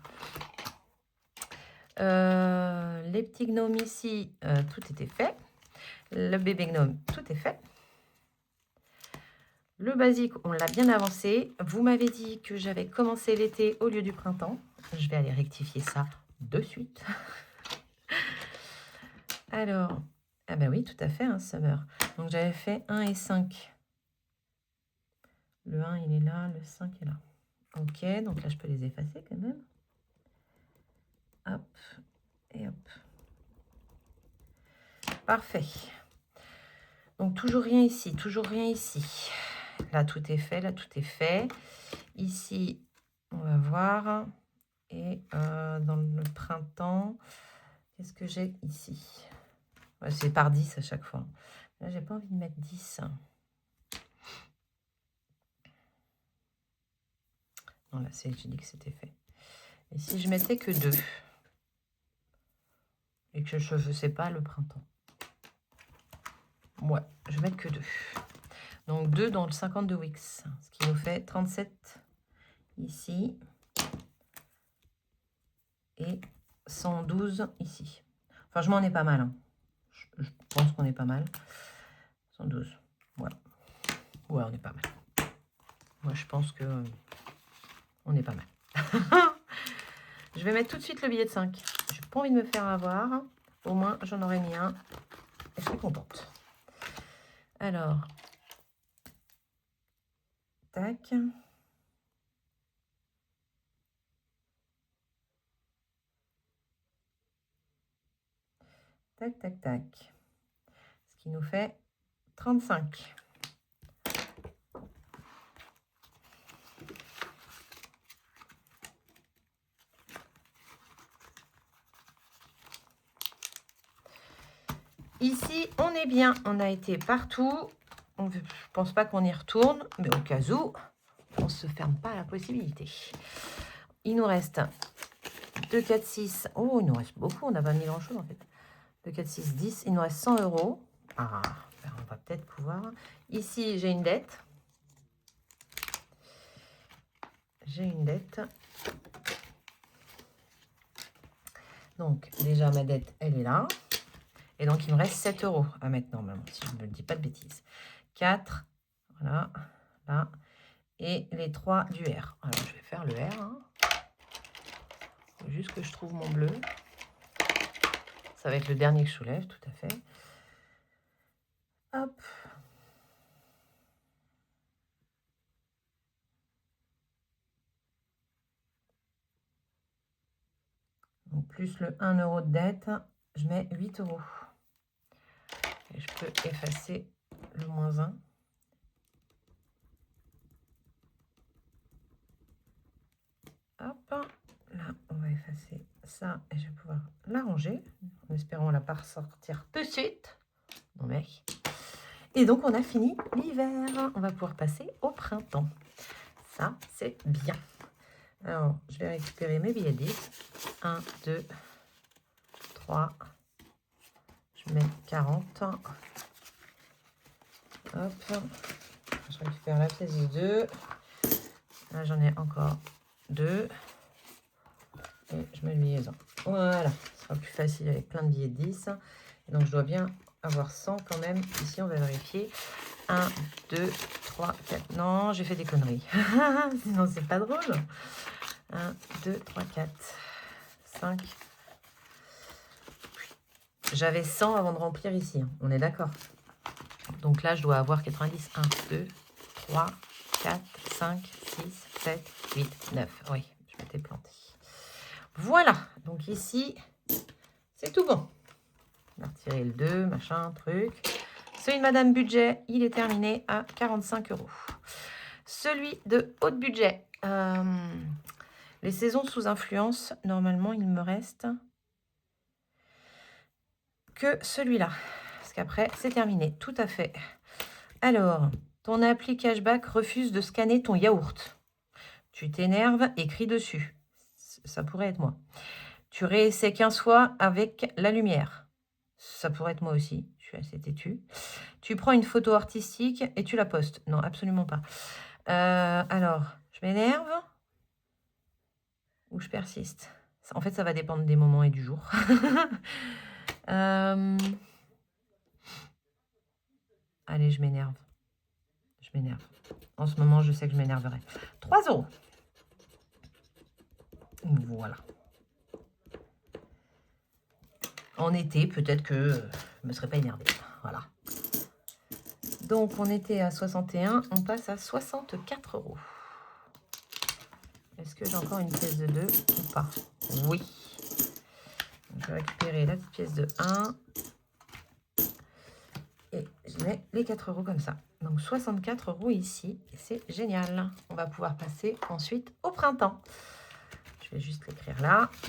Les petits gnomes ici, tout était fait. Le bébé gnome, tout est fait. Le basique, on l'a bien avancé. Vous m'avez dit que j'avais commencé l'été au lieu du printemps. Je vais aller rectifier ça de suite. Alors, ah ben oui, tout à fait, hein, summer. Donc j'avais fait 1 et 5. Le 1, il est là, le 5 est là. Ok, donc là, je peux les effacer quand même. Hop, et hop. Parfait. Donc, toujours rien ici, toujours rien ici. Là, tout est fait, là, tout est fait. Ici, on va voir. Et dans le printemps, qu'est-ce que j'ai ici? Ouais, c'est par 10 à chaque fois. Là, j'ai pas envie de mettre 10. Non, là, j'ai dit que c'était fait. Et si je mettais que 2 et que je ne faisais pas le printemps? Ouais, je vais mettre que 2. Donc 2 dans le 52 Wix, ce qui nous fait 37 ici et 112 ici. Enfin, je m'en ai pas mal. Hein. Je pense qu'on est pas mal. 112, voilà. Ouais, on est pas mal. Moi, je pense que on est pas mal. Je vais mettre tout de suite le billet de 5. J'ai pas envie de me faire avoir. Au moins, j'en aurais mis un. Et je suis contente. Alors, tac. Tac, tac, tac. Ce qui nous fait 35. Ici, on est bien. On a été partout. Je pense pas qu'on y retourne, mais au cas où, on ne se ferme pas à la possibilité. Il nous reste 2, 4, 6. Oh, il nous reste beaucoup, on n'a pas mis grand-chose en fait. 2, 4, 6, 10. Il nous reste 100 euros. Ah, ben on va peut-être pouvoir... Ici, j'ai une dette. J'ai une dette. Donc, déjà, ma dette, elle est là. Et donc, il me reste 7 euros à mettre normalement, si je ne me dis pas de bêtises. 4, voilà, là. Et les 3 du R. Alors, je vais faire le R. Hein. Faut juste que je trouve mon bleu. Ça va être le dernier que je soulève, tout à fait. Hop. Donc, plus le 1 euro de dette, je mets 8 euros. Et je peux effacer le moins 1. Hop. Là, on va effacer ça et je vais pouvoir l'arranger en espérant la pas ressortir tout de suite. Non, mec. Et donc, on a fini l'hiver. On va pouvoir passer au printemps. Ça, c'est bien. Alors, je vais récupérer mes billets 10. 1, 2, 3. Je mets 40. Hop. Je récupère la pièce de 2. Là, j'en ai encore 2. Et je mets le billet 100. Voilà. Ce sera plus facile avec plein de billets de 10. Et donc, je dois bien avoir 100 quand même. Ici, on va vérifier. 1, 2, 3, 4. Non, j'ai fait des conneries. Sinon, c'est pas drôle. 1, 2, 3, 4, 5. J'avais 100 avant de remplir ici. Hein. On est d'accord. Donc là, je dois avoir 90. 1, 2, 3, 4, 5, 6, 7, 8, 9. Oui, je m'étais plantée. Voilà. Donc ici, c'est tout bon. On va retirer le 2, machin, truc. Celui de Madame Budget, il est terminé à 45 euros. Celui de haut budget. Les saisons sous influence, normalement, il me reste que celui-là. Parce qu'après, c'est terminé. Tout à fait. Alors, ton appli cashback refuse de scanner ton yaourt. Tu t'énerves, écris dessus. Ça pourrait être moi. Tu réessais 15 fois avec la lumière. Ça pourrait être moi aussi. Je suis assez têtue. Tu prends une photo artistique et tu la postes. Non, absolument pas. Alors, je m'énerve ou je persiste. En fait, ça va dépendre des moments et du jour. Allez, je m'énerve. Je m'énerve. En ce moment, je sais que je m'énerverai. 3 euros. Voilà. En été, peut-être que je ne me serais pas énervée. Voilà. Donc, on était à 61. On passe à 64 euros. Est-ce que j'ai encore une pièce de 2 ou pas? Oui. Donc, je vais récupérer la petite pièce de 1. Et je mets les 4 euros comme ça. Donc 64 euros ici. C'est génial. On va pouvoir passer ensuite au printemps. Je vais juste l'écrire là. «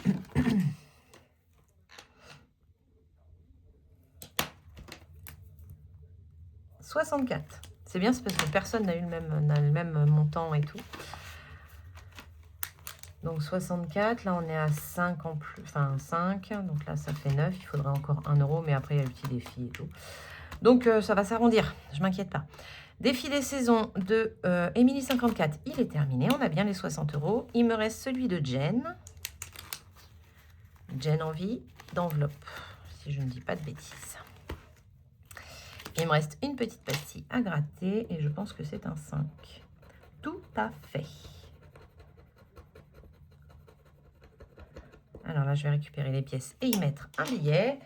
64. C'est bien, c'est parce que personne n'a eu le même montant et tout. Donc 64, là on est à 5 en plus, enfin 5, donc là ça fait 9, il faudrait encore 1 euro, mais après il y a le petit défi et tout. Donc ça va s'arrondir, je m'inquiète pas. Défi des saisons de Émilie 54, il est terminé, on a bien les 60 euros. Il me reste celui de Jen. Jen envie d'enveloppe, si je ne dis pas de bêtises. Il me reste une petite pastille à gratter et je pense que c'est un 5. Tout à fait. Alors là, je vais récupérer les pièces et y mettre un billet.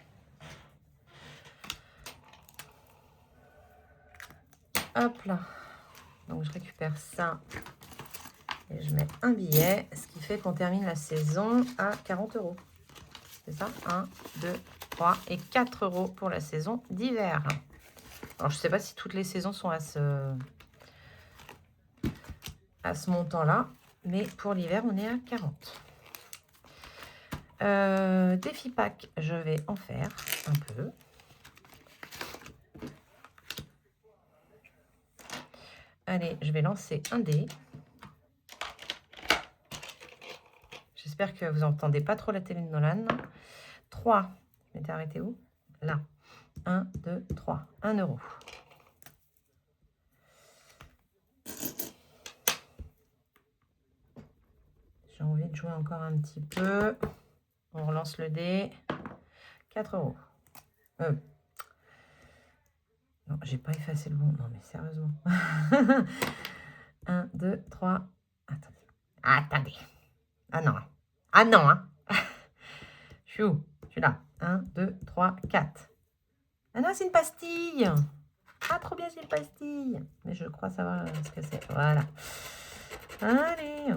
Hop là. Donc, je récupère ça et je mets un billet, ce qui fait qu'on termine la saison à 40 euros. C'est ça? 1, 2, 3 et 4 euros pour la saison d'hiver. Alors, je ne sais pas si toutes les saisons sont à ce montant-là, mais pour l'hiver, on est à 40. Défi pack, je vais en faire un peu. Allez, je vais lancer un dé. J'espère que vous n'entendez pas trop la télé de Nolan. 3. Je m'étais arrêté où? Là. 1, 2, 3. 1 euro. J'ai envie de jouer encore un petit peu. On relance le dé. 4 euros. Non, j'ai pas effacé le bon. Non, mais sérieusement. 1, 2, 3. Attendez. Attendez. Ah non. Ah non, hein. Je suis où? Je suis là. 1, 2, 3, 4. Ah non, c'est une pastille. Ah, trop bien, c'est une pastille. Mais je crois savoir ce que c'est. Voilà. Allez.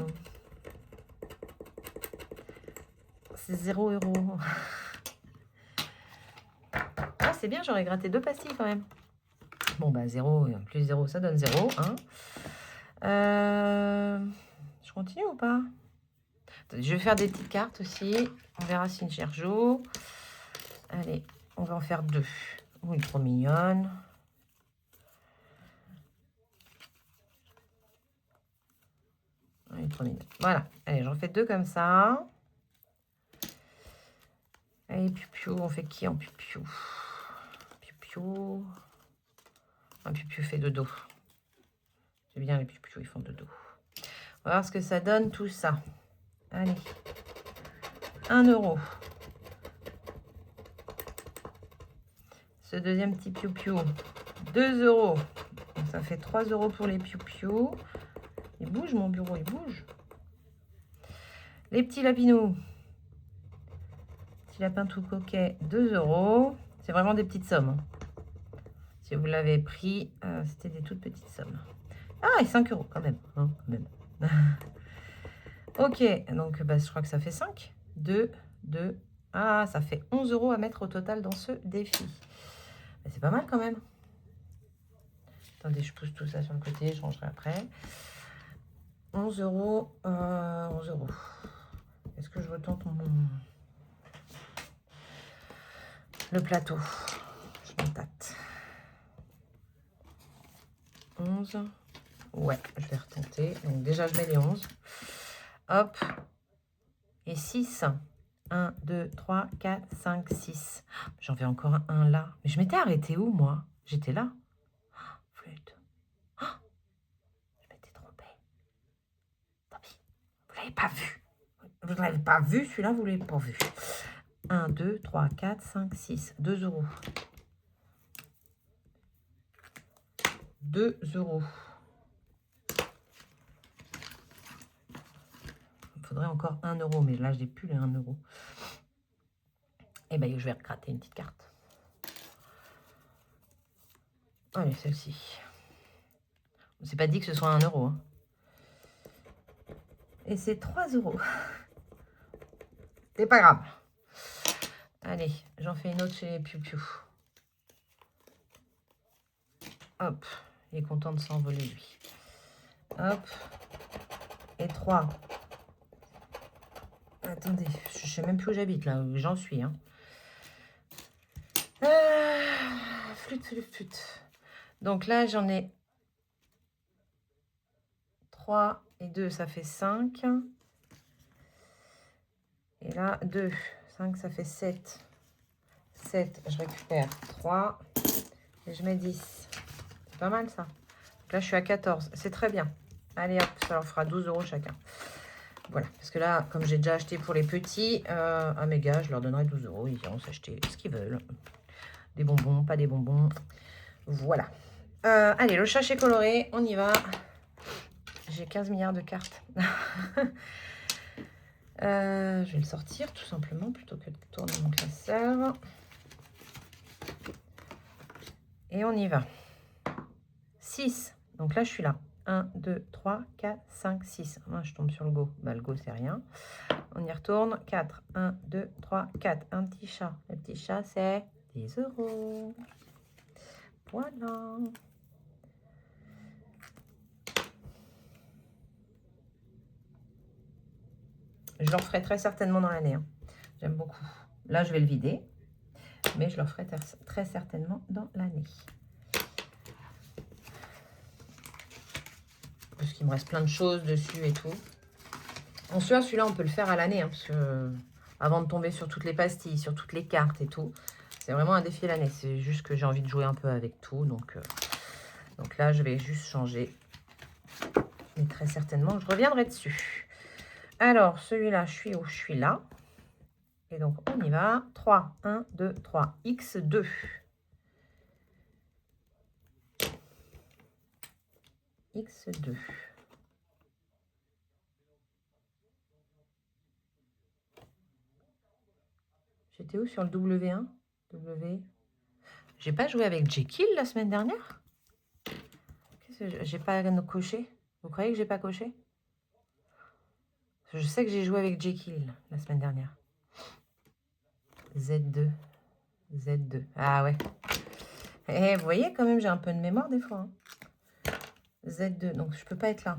C'est 0 euros. Ah, c'est bien, j'aurais gratté 2 pastilles quand même. Bon, bah 0 plus 0, ça donne 0. Hein. Je continue ou pas? Je vais faire des petites cartes aussi. On verra si une chère joue. Allez, on va en faire 2. Oh, elle est trop mignonne. Elle est trop mignonne. Voilà. Allez, j'en fais 2 comme ça. Allez, piou-piou. On fait qui en piou-piou? Piou-piou. Un piou-piou fait de dos. C'est bien, les piou-piou, ils font de dos. On va voir ce que ça donne, tout ça. Allez. 1 euro. Ce deuxième petit piou-piou. 2 euros. Donc ça fait 3 euros pour les piou-piou. Il bouge, mon bureau, il bouge. Les petits lapinous. Petit lapin tout coquet, 2 euros. C'est vraiment des petites sommes. Si vous l'avez pris, c'était des toutes petites sommes. Ah, et 5 euros quand même. Hein, quand même. Ok, donc bah, je crois que ça fait 5. 2, 2. Ah, ça fait 11 euros à mettre au total dans ce défi. C'est pas mal quand même. Attendez, je pousse tout ça sur le côté, je rangerai après. 11 euros. 11 euros. Est-ce que je retente le plateau? Je me tâte. 11. Ouais, je vais retenter. Donc déjà, je mets les 11. Hop. Et 6. 1, 2, 3, 4, 5, 6. J'en vais encore un là. Mais je m'étais arrêtée où, moi? J'étais là. Flûte. Je m'étais trompée. Tant pis. Vous ne l'avez pas vu. Vous ne l'avez pas vu, celui-là, vous ne l'avez pas vu. 1, 2, 3, 4, 5, 6. 2 euros. 2 euros. Il faudrait encore 1 euro, mais là, je n'ai plus les 1 euro. Eh bien, je vais gratter une petite carte. Allez, celle-ci. C'est pas dit que ce soit 1 euro. Hein. Et c'est 3 euros. C'est pas grave. Allez, j'en fais une autre chez les piou-piou. Hop, il est content de s'envoler, lui. Hop. Et 3. Attendez, je sais même plus où j'habite, là, où j'en suis. Hein. Flûte. Donc là, j'en ai 3 et 2, ça fait 5. Et là, 2. 5, ça fait 7. 7, je récupère 3. Et je mets 10. C'est pas mal, ça. Donc là, je suis à 14. C'est très bien. Allez, hop, ça leur fera 12 euros chacun. Voilà, parce que là, comme j'ai déjà acheté pour les petits, à mes gars, je leur donnerai 12 euros. Ils iront s'acheter ce qu'ils veulent. Des bonbons, pas des bonbons. Voilà. Allez, le sachet coloré, on y va. J'ai 15 milliards de cartes. Je vais le sortir, tout simplement, plutôt que de tourner mon classeur. Et on y va. 6. Donc là, je suis là. 1, 2, 3, 4, 5, 6. Moi, je tombe sur le go. Bah, le go, c'est rien. On y retourne. 4. 1, 2, 3, 4. Un petit chat. Le petit chat, c'est 10 euros. Voilà. Je le referai très certainement dans l'année. Hein. J'aime beaucoup. Là, je vais le vider. Mais je le referai très certainement dans l'année. parce qu'il me reste plein de choses dessus et tout. En soi, celui-là, on peut le faire à l'année, hein, parce que avant de tomber sur toutes les pastilles, sur toutes les cartes et tout, c'est vraiment un défi à l'année. C'est juste que j'ai envie de jouer un peu avec tout, donc là, je vais juste changer. Mais très certainement, je reviendrai dessus. Alors, celui-là, je suis où? Je suis là. Et donc, on y va. 3, 1, 2, 3. X2. X2. J'étais où sur le W1? W. J'ai pas joué avec Jekyll la semaine dernière? J'ai pas coché? Vous croyez que j'ai pas coché? Je sais que j'ai joué avec Jekyll la semaine dernière. Z2. Z2. Ah ouais. Et vous voyez, quand même, j'ai un peu de mémoire des fois. Hein. Z2. Donc, je peux pas être là.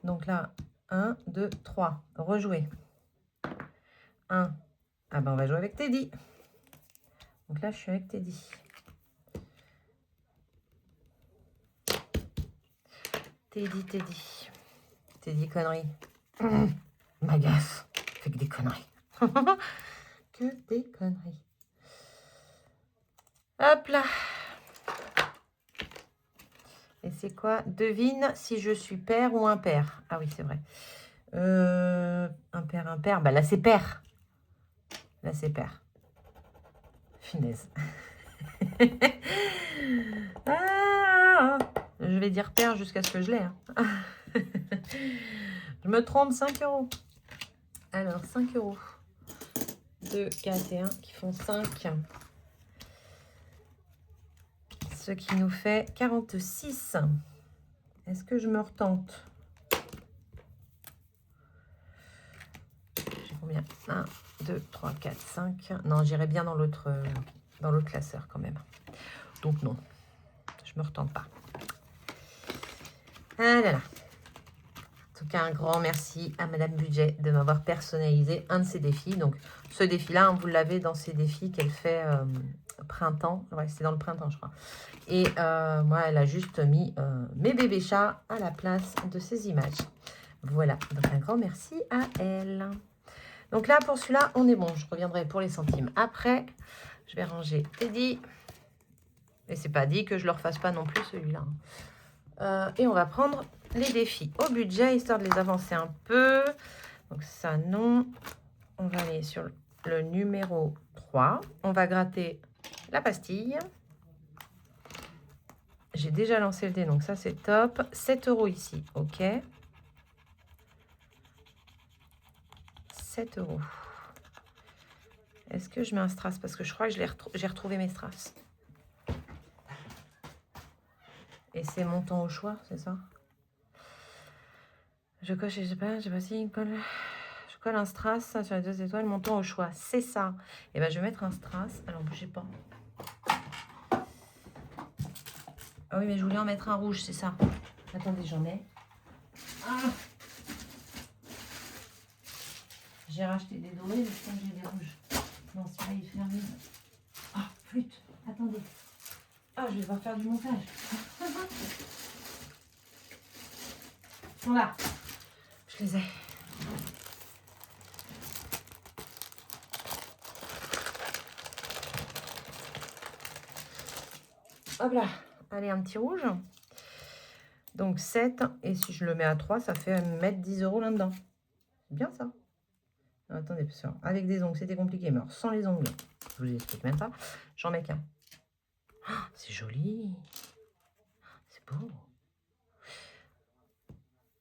Donc là, 1, 2, 3. Rejouer. 1. Ah ben, on va jouer avec Teddy. Donc là, je suis avec Teddy. Teddy. Teddy conneries. M'agace. Fait que des conneries. Que des conneries. Hop là. Et c'est quoi? Devine si je suis père ou impair. Ah oui, c'est vrai. Impair. Bah là, c'est père. Là, c'est père. Finesse. Ah, je vais dire père jusqu'à ce que je l'ai. Hein. Je me trompe, 5 €. Alors, 5 €. 2, 4 et 1 qui font 5. Ce qui nous fait 46. Est-ce que je me retente? J'ai combien? 1, 2, 3, 4, 5. Non, j'irai bien dans l'autre classeur quand même. Donc non, je me retente pas. Ah là là. En tout cas, un grand merci à Madame Budget de m'avoir personnalisé un de ces défis. Donc, ce défi-là, vous l'avez dans ces défis qu'elle fait printemps. Ouais, c'est dans le printemps, je crois. Et moi, elle a juste mis mes bébés chats à la place de ces images. Voilà, donc un grand merci à elle. Donc là, pour celui-là, on est bon. Je reviendrai pour les centimes après. Je vais ranger Teddy. Et c'est pas dit que je ne le refasse pas non plus, celui-là. Et on va prendre les défis au budget, histoire de les avancer un peu. Donc ça, non. On va aller sur le numéro 3. On va gratter la pastille. J'ai déjà lancé le dé, donc ça, c'est top. 7 € ici, ok. 7 €. Est-ce que je mets un strass? Parce que je crois que j'ai retrouvé mes strass. Et c'est montant au choix, c'est ça? Je coche, je sais pas si je colle un strass sur les 2 étoiles, montant au choix. C'est ça. Et ben je vais mettre un strass. Alors bougez pas. Ah oui, mais je voulais en mettre un rouge, c'est ça. Attendez, j'en ai. Ah, j'ai racheté des dorés, mais je crois que j'ai des rouges. Non, celui-là, il est fermé. Ah, flûte. Attendez. Ah, je vais devoir faire du montage. Ils sont là. Je les ai. Hop là. Allez, un petit rouge. Donc 7. Et si je le mets à 3, ça fait mettre 10 € là-dedans. C'est bien ça. Alors, attendez, parce que avec des ongles, c'était compliqué. Mais alors, sans les ongles, je vous explique même pas. J'en mets qu'un. Oh, c'est joli. C'est beau.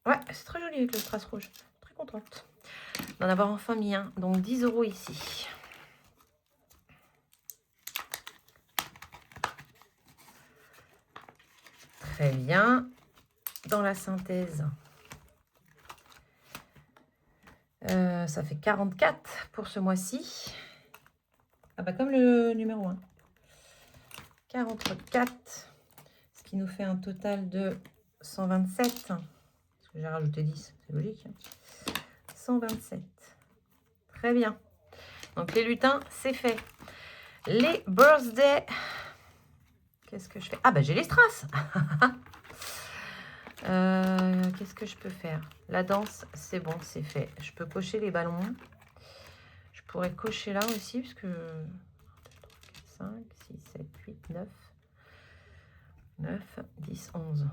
Ouais, c'est très joli avec le strass rouge. Très contente d'en avoir enfin mis un. Donc 10 € ici. Très bien. Dans la synthèse, ça fait 44 pour ce mois-ci. Ah bah comme le numéro 1. 44. Ce qui nous fait un total de 127. Parce que j'ai rajouté 10, c'est logique. 127. Très bien. Donc les lutins, c'est fait. Les birthday. Qu'est-ce que je fais? Ah bah j'ai les strass. Qu'est-ce que je peux faire? La danse, c'est bon, c'est fait. Je peux cocher les ballons. Je pourrais cocher là aussi, parce que 5, 6, 7, 8, 9, 9, 10, 11.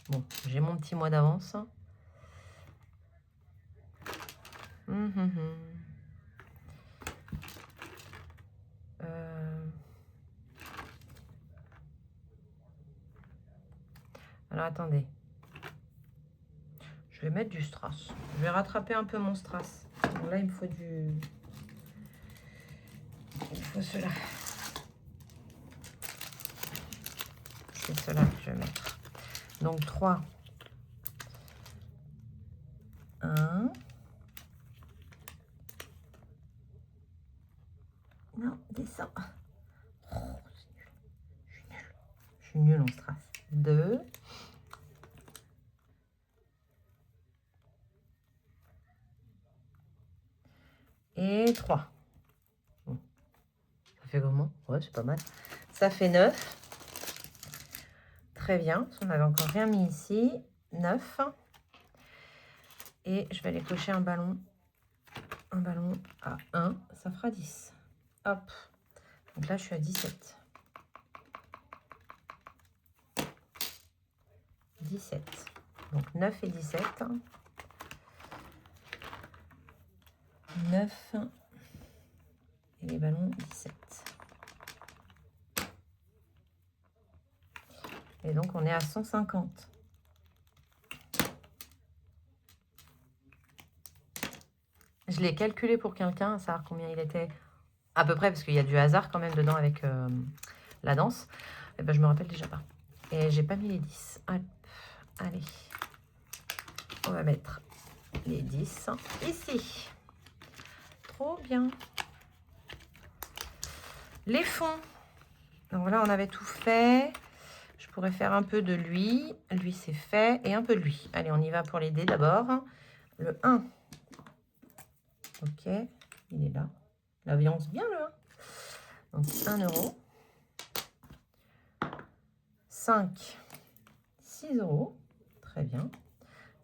Bon, j'ai mon petit mois d'avance. Alors, attendez. Je vais mettre du strass. Je vais rattraper un peu mon strass. Donc là, il me faut du... Il faut cela. C'est cela que je vais mettre. Donc 3. 1. Non, descends. Oh, je suis nulle. Je suis nulle en strass. 2. Et 3. Bon. Ça fait comment? Ouais, c'est pas mal. Ça fait 9. Très bien. On n'avait encore rien mis ici. 9. Et je vais aller cocher un ballon. Un ballon à 1. Ça fera 10. Hop. Donc là, je suis à 17. 17. Donc 9 et 17. 9 et les ballons 17. Et donc on est à 150. Je l'ai calculé pour quelqu'un, à savoir combien il était à peu près, parce qu'il y a du hasard quand même dedans avec la danse. Et ben je me rappelle déjà pas. Et j'ai pas mis les 10. Hop. Allez. On va mettre les 10 ici. Trop bien. Les fonds. Donc voilà, on avait tout fait. Je pourrais faire un peu de lui. Lui, c'est fait. Et un peu de lui. Allez, on y va pour les dés d'abord. Le 1. Ok, il est là. La viande bien le 1. Donc 1 euro. 5. 6 euros. Très bien.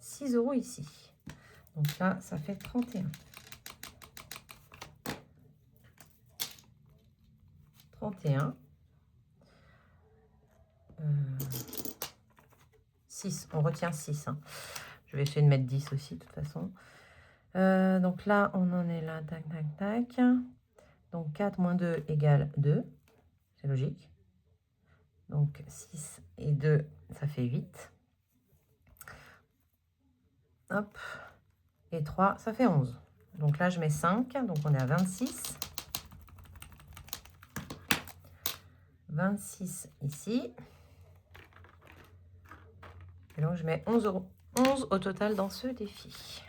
6 euros ici. Donc là, ça fait 31. 31. 6. On retient 6. Hein. Je vais essayer de mettre 10 aussi, de toute façon. Donc là, on en est là. Tac, tac, tac. Donc 4 moins 2 égale 2. C'est logique. Donc 6 et 2, ça fait 8. Hop. Et 3, ça fait 11. Donc là, je mets 5. Donc on est à 26. 26 ici. Et donc je mets 11 euros. 11 au total dans ce défi.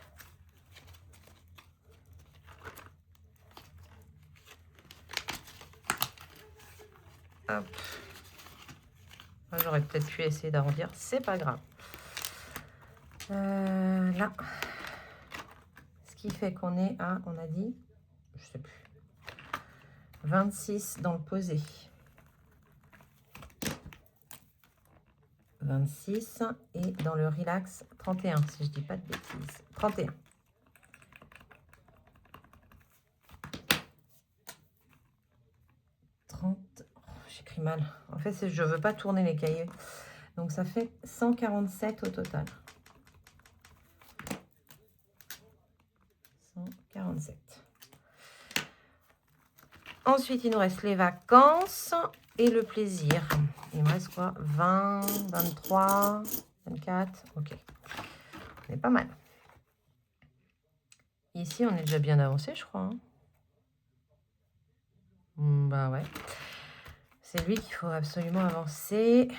Hop. J'aurais peut-être pu essayer d'arrondir. C'est pas grave. Là. Ce qui fait qu'on est à, on a dit, je sais plus, 26 dans le posé. 26 et dans le relax 31, si je dis pas de bêtises. 31. J'écris mal. En fait, je veux pas tourner les cahiers. Donc, ça fait 147 au total. 147. Ensuite, il nous reste les vacances et le plaisir. Il me reste quoi? 20, 23, 24. Ok. On est pas mal. Ici, on est déjà bien avancé, je crois. Hein. Bah ouais. C'est lui qu'il faut absolument avancer.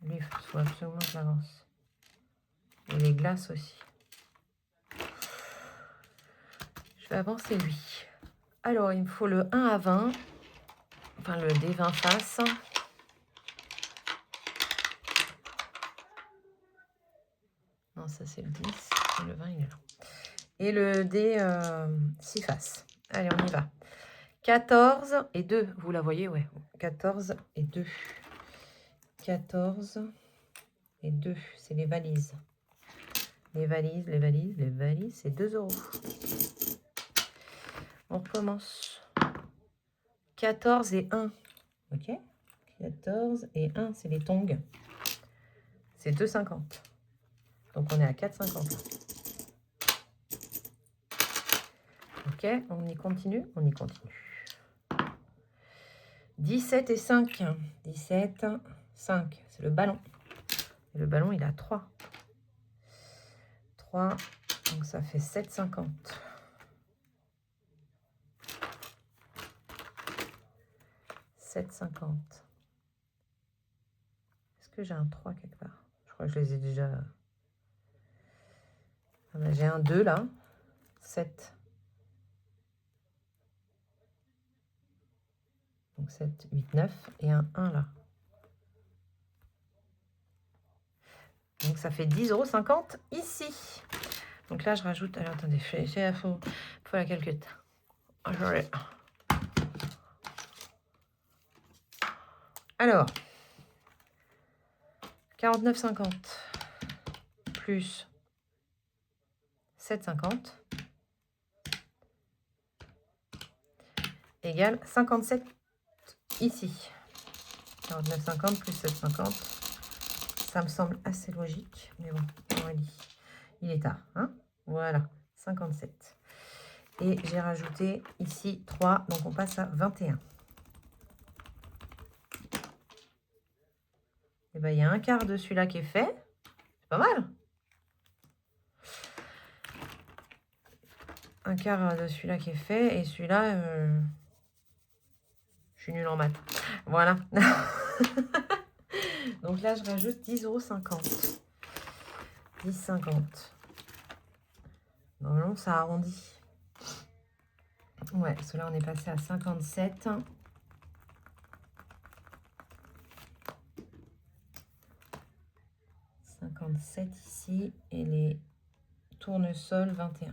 Lui, il faut absolument que j'avance. Et les glaces aussi. Je vais avancer lui. Alors, il me faut le 1 à 20. Enfin, le dé 20 faces. Non, ça c'est le 10. Et le 20, il est là. Et le dé 6 faces. Allez, on y va. 14 et 2. Vous la voyez, ouais. 14 et 2. 14 et 2, c'est les valises. Les valises, c'est 2 €. On recommence. 14 et 1. Ok. 14 et 1, c'est les tongs. C'est 2,50. Donc on est à 4,50. Ok, on y continue. 17 et 5. 17, 5, c'est le ballon. Et le ballon, il a 3. 3, donc ça fait 7,50. 7,50. Est-ce que j'ai un 3 quelque part? Je crois que je les ai déjà... Ah ben, j'ai un 2 là. 7. Donc 7, 8, 9 et un 1 là. Donc ça fait 10,50 € ici. Donc là je rajoute... Alors attendez, faut la calculette. Alors, 49,50 plus 7,50 égale 57 ici. 49,50 plus 7,50. Ça me semble assez logique. Mais bon, il est tard. Hein, voilà, 57. Et j'ai rajouté ici 3. Donc on passe à 21. Et bien, il y a un quart de celui-là qui est fait. C'est pas mal. Un quart de celui-là qui est fait. Et celui-là, je suis nulle en maths. Voilà. Donc là, je rajoute 10,50 €. 10,50. Normalement, ça arrondit. Ouais, parce que là, on est passé à 57. 57 ici. Et les tournesols, 21.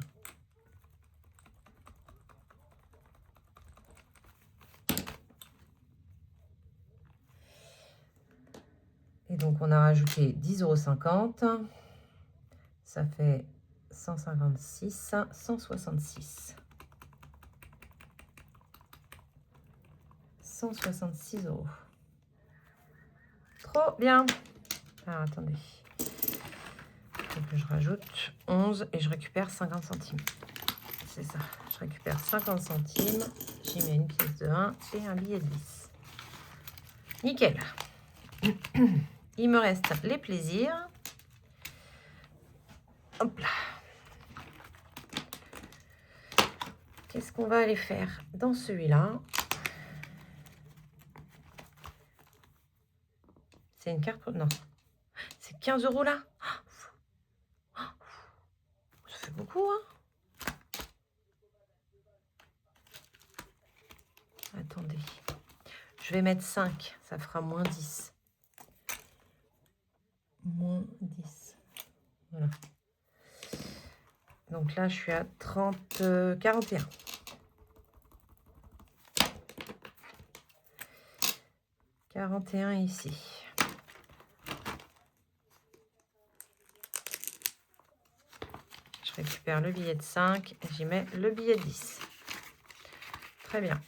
Et donc, on a rajouté 10,50 €. Ça fait 156, 166. 166 €. Trop bien. Alors, attendez. Donc, je rajoute 11 et je récupère 50 centimes. C'est ça. Je récupère 50 centimes. J'y mets une pièce de 1 et un billet de 10. Nickel. Il me reste les plaisirs. Hop là. Qu'est-ce qu'on va aller faire dans celui-là? C'est une carte... Non. C'est 15 € là. Ça fait beaucoup, hein? Attendez. Je vais mettre 5. Ça fera moins 10. Moins 10. Voilà. Donc là, je suis à 41. Ici. Je récupère le billet de 5 et j'y mets le billet de 10. Très bien.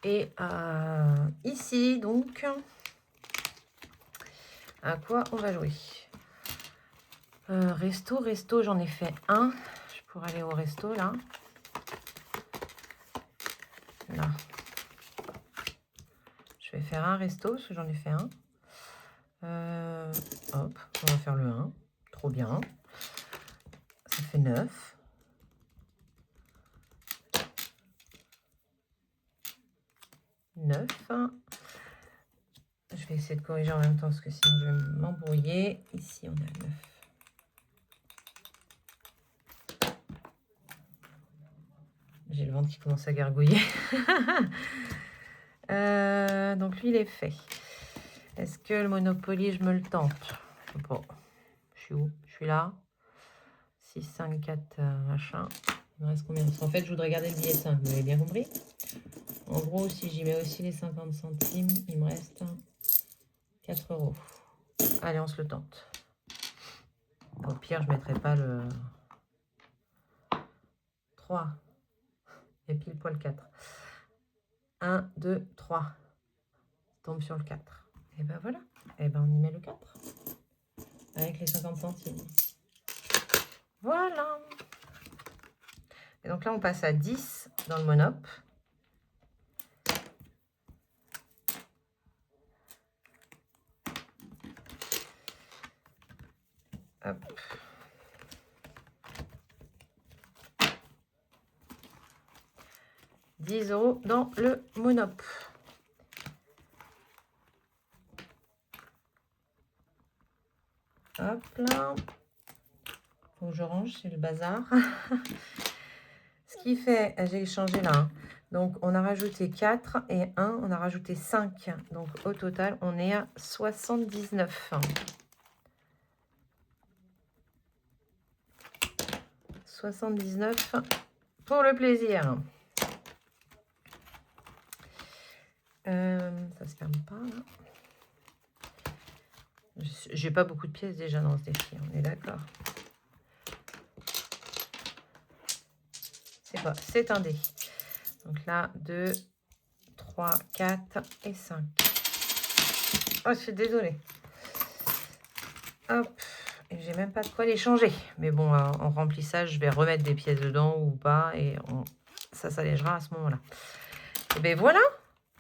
Et ici, donc, à quoi on va jouer? Resto, j'en ai fait un. Je pourrais aller au resto, là. Là. Je vais faire un resto, parce que j'en ai fait un. Hop, on va faire le 1. Trop bien. Ça fait 9. Je vais essayer de corriger en même temps, parce que sinon je vais m'embrouiller. Ici, on est à 9. J'ai le ventre qui commence à gargouiller. Donc lui, il est fait. Est-ce que le Monopoly, je me le tente? Je sais pas. Je suis où? Je suis là. 6, 5, 4, machin. Il me reste combien? Parce qu'en fait, je voudrais garder le billet de 5. Vous avez bien compris? En gros, si j'y mets aussi les 50 centimes, il me reste 4 euros. Allez, on se le tente. Au pire, je ne mettrai pas le 3. Et pile poil 4. 1, 2, 3. Tombe sur le 4. Et ben voilà. Et ben on y met le 4. Avec les 50 centimes. Voilà. Et donc là, on passe à 10 dans le monop. Hop. €10 dans le monop. Hop là. Faut que je range, c'est le bazar. Ce qui fait, j'ai changé là. Donc, on a rajouté 4 et 1, on a rajouté 5. Donc, au total, on est à 79. 79 pour le plaisir. Ça se ferme pas, là. J'ai pas beaucoup de pièces déjà dans ce défi, on est d'accord. C'est quoi? C'est un dé. Donc là, 2, 3, 4 et 5. Oh, je suis désolée. Hop. Et j'ai même pas de quoi les changer. Mais bon, en remplissage, je vais remettre des pièces dedans ou pas. Et ça s'allégera à ce moment-là. Et bien voilà.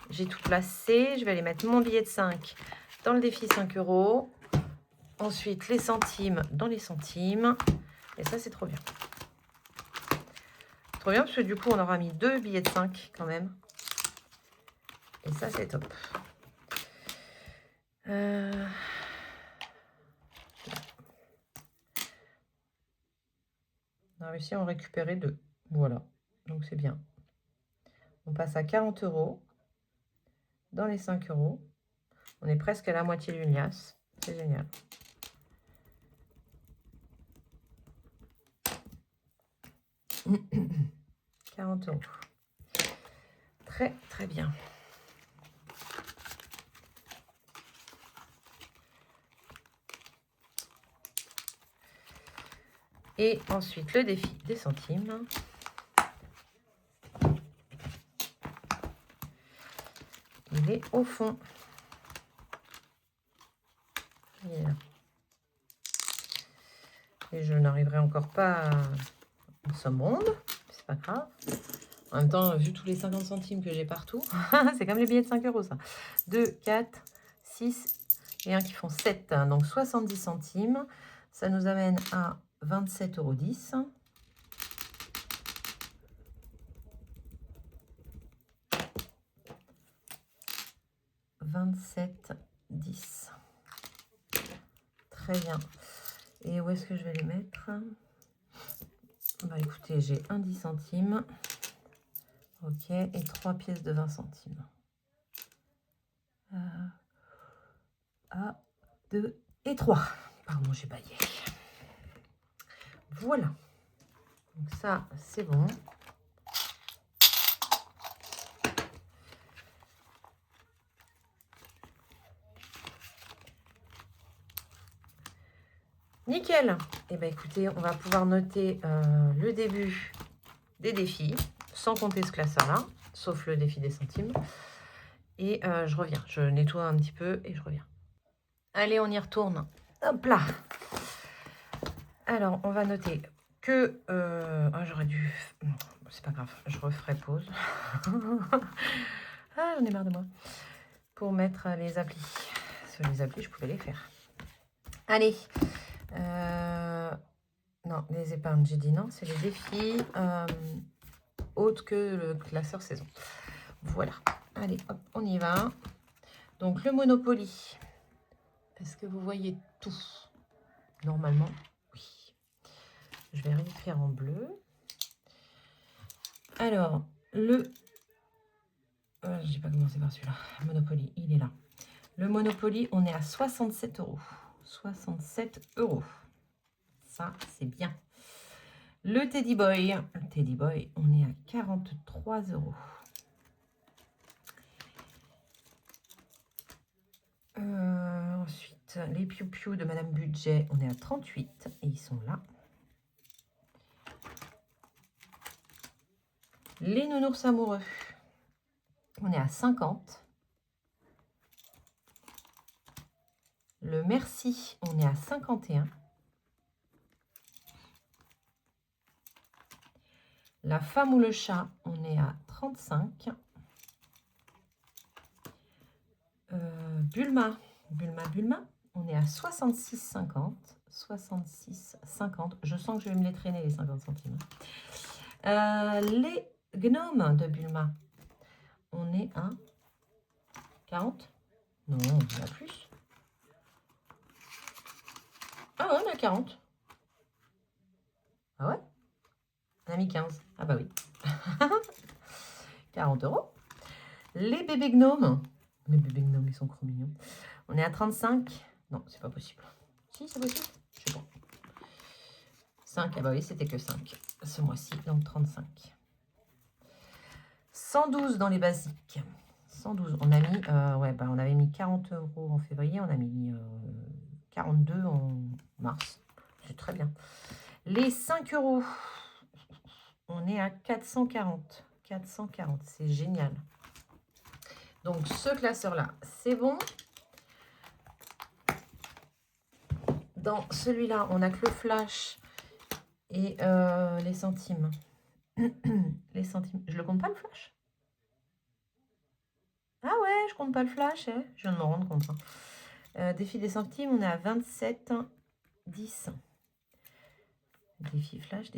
J'ai tout placé. Je vais aller mettre mon billet de 5 dans le défi 5 euros. Ensuite, les centimes dans les centimes. Et ça, c'est trop bien. Trop bien parce que du coup, on aura mis 2 billets de 5 quand même. Et ça, c'est top. On a réussi à en récupérer 2. Voilà. Donc, c'est bien. On passe à 40 euros dans les 5 euros. On est presque à la moitié d'une liasse. C'est génial. « 40 euros. Très, très bien. Et ensuite, le défi des centimes. Il est au fond. Il est là. Et je n'arriverai encore pas à ce monde. C'est pas grave. En même temps, vu tous les 50 centimes que j'ai partout, c'est comme les billets de 5 euros, ça. 2, 4, 6 et 1 qui font 7. Donc 70 centimes. Ça nous amène à 27,10 €. $27,10. Très bien. Et où est-ce que je vais les mettre? Bah écoutez, j'ai un 10 centimes. Ok, et 3 pièces de 20 centimes. 1, 2 et 3. Pardon, j'ai baillé. Voilà. Donc ça, c'est bon. Nickel. Et bien écoutez, on va pouvoir noter le début des défis, sans compter ce classeur-là, sauf le défi des centimes. Et je reviens. Je nettoie un petit peu et je reviens. Allez, on y retourne. Hop là. Alors, on va noter que... ah, j'aurais dû... Non, c'est pas grave, je referai pause. Ah, j'en ai marre de moi. Pour mettre les applis. Sur les applis, je pouvais les faire. Allez. Non, les épargnes, j'ai dit non. C'est les défis autres que le classeur saison. Voilà. Allez, hop, on y va. Donc, le Monopoly. Est-ce que vous voyez tout? Normalement, oui. Je vais réécrire en bleu. Alors, le... j'ai pas commencé par celui-là. Monopoly, il est là. Le Monopoly, on est à 67 €. 67 €. Ça, c'est bien. Le Teddy Boy. Le Teddy Boy, on est à 43 €. Ensuite, les piou-piou de Madame Budget, on est à 38 et ils sont là. Les nounours amoureux, on est à 50. Le merci, on est à 51. La femme ou le chat, on est à 35. Bulma, on est à 66,50. 66,50. Je sens que je vais me les traîner, les 50 centimes. Les gnomes de Bulma, on est à 40. Non, on a plus. Ah ouais, on est à 40. Ah ouais, on a mis 15. Ah bah oui. 40 €. Les bébés gnomes. Les bébés gnomes, ils sont trop mignons. On est à 35. Non, c'est pas possible. Si, c'est possible. Je sais pas. 5, ah bah oui, c'était que 5 ce mois-ci, donc 35. 112 dans les basiques. 112, on a mis, ouais, bah on avait mis 40 € en février, on a mis 42 en mars. C'est très bien. Les 5 €, on est à 440. 440, c'est génial. Donc, ce classeur-là, c'est bon. Dans celui-là, on n'a que le flash et les centimes. Les centimes. Je le compte pas, le flash? Ah ouais, je compte pas le flash. Hein, je viens de me rendre compte. Hein. Défi des centimes, on est à 27, 10. Défi flash,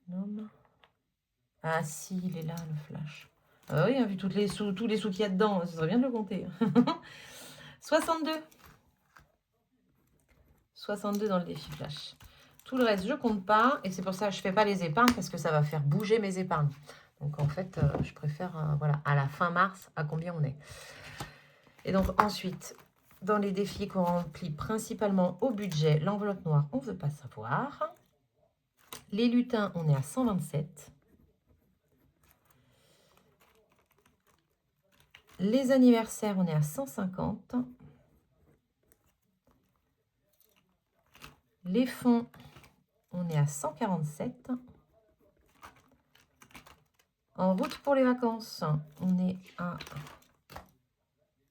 Nom. Ah si, il est là, le flash. Ah oui, hein, vu tous les sous qu'il y a dedans, ce serait bien de le compter. 62. 62 dans le défi flash. Tout le reste, je compte pas. Et c'est pour ça que je fais pas les épargnes, parce que ça va faire bouger mes épargnes. Donc, en fait, je préfère, voilà, à la fin mars, à combien on est. Et donc, ensuite, dans les défis qu'on remplit principalement au budget, l'enveloppe noire, on ne veut pas savoir. Les lutins, on est à 127. Les anniversaires, on est à 150. Les fonds, on est à 147. En route pour les vacances, on est à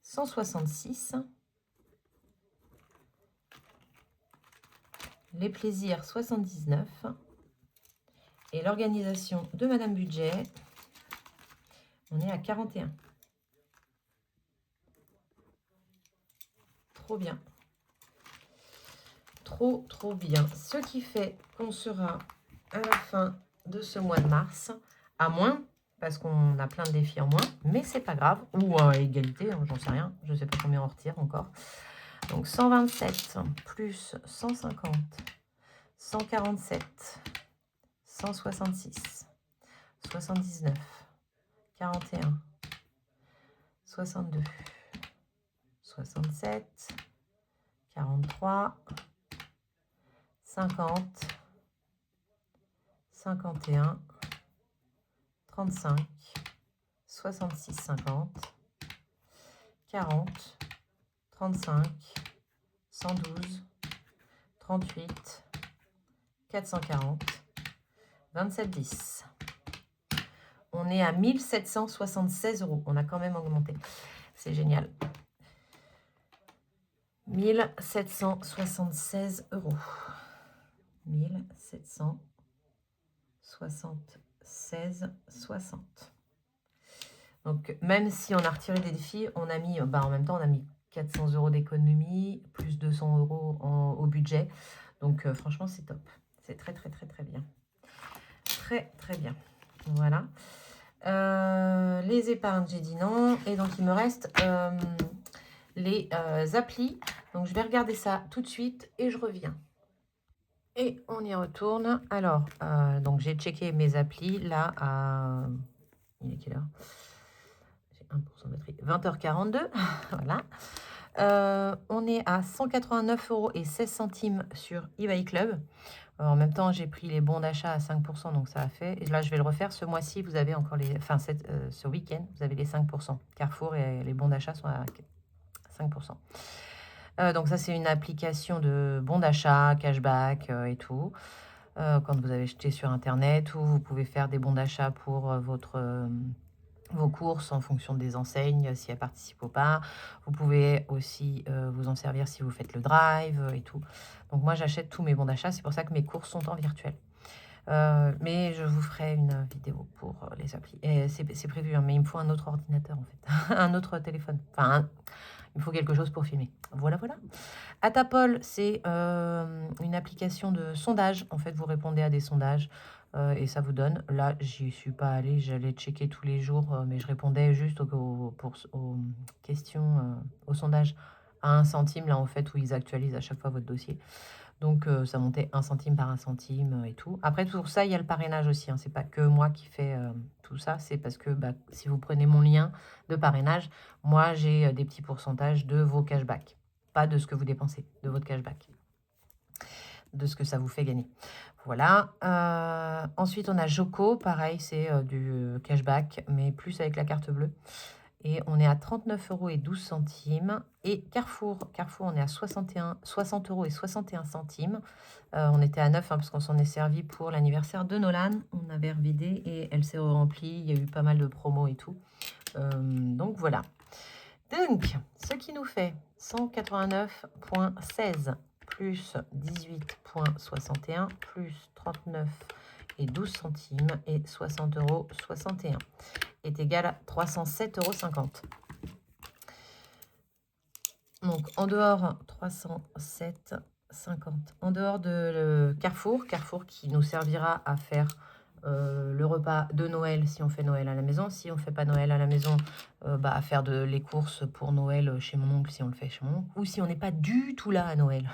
166. Les plaisirs, 79. Et l'organisation de Madame Budget, on est à 41. Trop bien. Trop, trop bien. Ce qui fait qu'on sera à la fin de ce mois de mars, à moins, parce qu'on a plein de défis en moins, mais c'est pas grave, ou à égalité, hein, j'en sais rien, je sais pas combien on retire encore. Donc 127 plus 150, 147, 166, 79, 41, 62, 67, 43, 50, 51, 35, 66, 50, 40, 35, 112, 38, 440, 27, 10. On est à 1776 €. On a quand même augmenté. C'est génial. 1776 €. 1776,60. Donc, même si on a retiré des défis, on a mis, en même temps, on a mis 400 € d'économie, plus 200 € au budget. Donc, franchement, c'est top. C'est très, très, très, très bien. Très, très bien. Voilà. Les épargnes, j'ai dit non. Et donc, il me reste les applis. Donc, je vais regarder ça tout de suite et je reviens. Et on y retourne. Alors, donc j'ai checké mes applis là à... Il est quelle heure? J'ai 1% de batterie. 20h42. Voilà. On est à 189,16 € sur eBay Club. En même temps, j'ai pris les bons d'achat à 5%, donc ça a fait. Et là, je vais le refaire. Ce mois-ci, vous avez encore les... Enfin, ce week-end, vous avez les 5%. Carrefour et les bons d'achat sont à 5%. Donc ça, c'est une application de bon d'achat, cashback et tout. Quand vous avez acheté sur Internet, ou vous pouvez faire des bons d'achat pour vos courses en fonction des enseignes, si elles participent ou pas. Vous pouvez aussi vous en servir si vous faites le drive et tout. Donc moi, j'achète tous mes bons d'achat. C'est pour ça que mes courses sont en virtuel. Mais je vous ferai une vidéo pour les applis. Et c'est prévu, hein, mais il me faut un autre ordinateur, en fait. Un autre téléphone. Enfin, il me faut quelque chose pour filmer. Voilà, voilà. Atapol, c'est une application de sondage. En fait, vous répondez à des sondages et ça vous donne. Là, j'y suis pas allée. J'allais checker tous les jours, mais je répondais juste aux questions, au sondage à 1 centime, là, en fait, où ils actualisent à chaque fois votre dossier. Donc, ça montait 1 centime par 1 centime et tout. Après, pour ça, il y a le parrainage aussi, hein. C'est pas que moi qui fais tout ça. C'est parce que si vous prenez mon lien de parrainage, moi, j'ai des petits pourcentages de vos cashbacks. Pas de ce que vous dépensez, de votre cashback. De ce que ça vous fait gagner. Voilà. Ensuite, on a Joko. Pareil, c'est du cashback, mais plus avec la carte bleue. Et on est à 39,12 €. Et Carrefour, on est à 60 € et 61 centimes. On était à 9 parce qu'on s'en est servi pour l'anniversaire de Nolan. On avait revidé et elle s'est remplie. Il y a eu pas mal de promos et tout. Donc voilà. Donc, ce qui nous fait 189,16 plus 18,61 plus 39,12 € et 60,61 € est égal à 307,50 €. Donc, en dehors, 307,50. En dehors de Carrefour qui nous servira à faire le repas de Noël si on fait Noël à la maison. Si on ne fait pas Noël à la maison, à faire les courses pour Noël chez mon oncle si on le fait chez mon oncle. Ou si on n'est pas du tout là à Noël.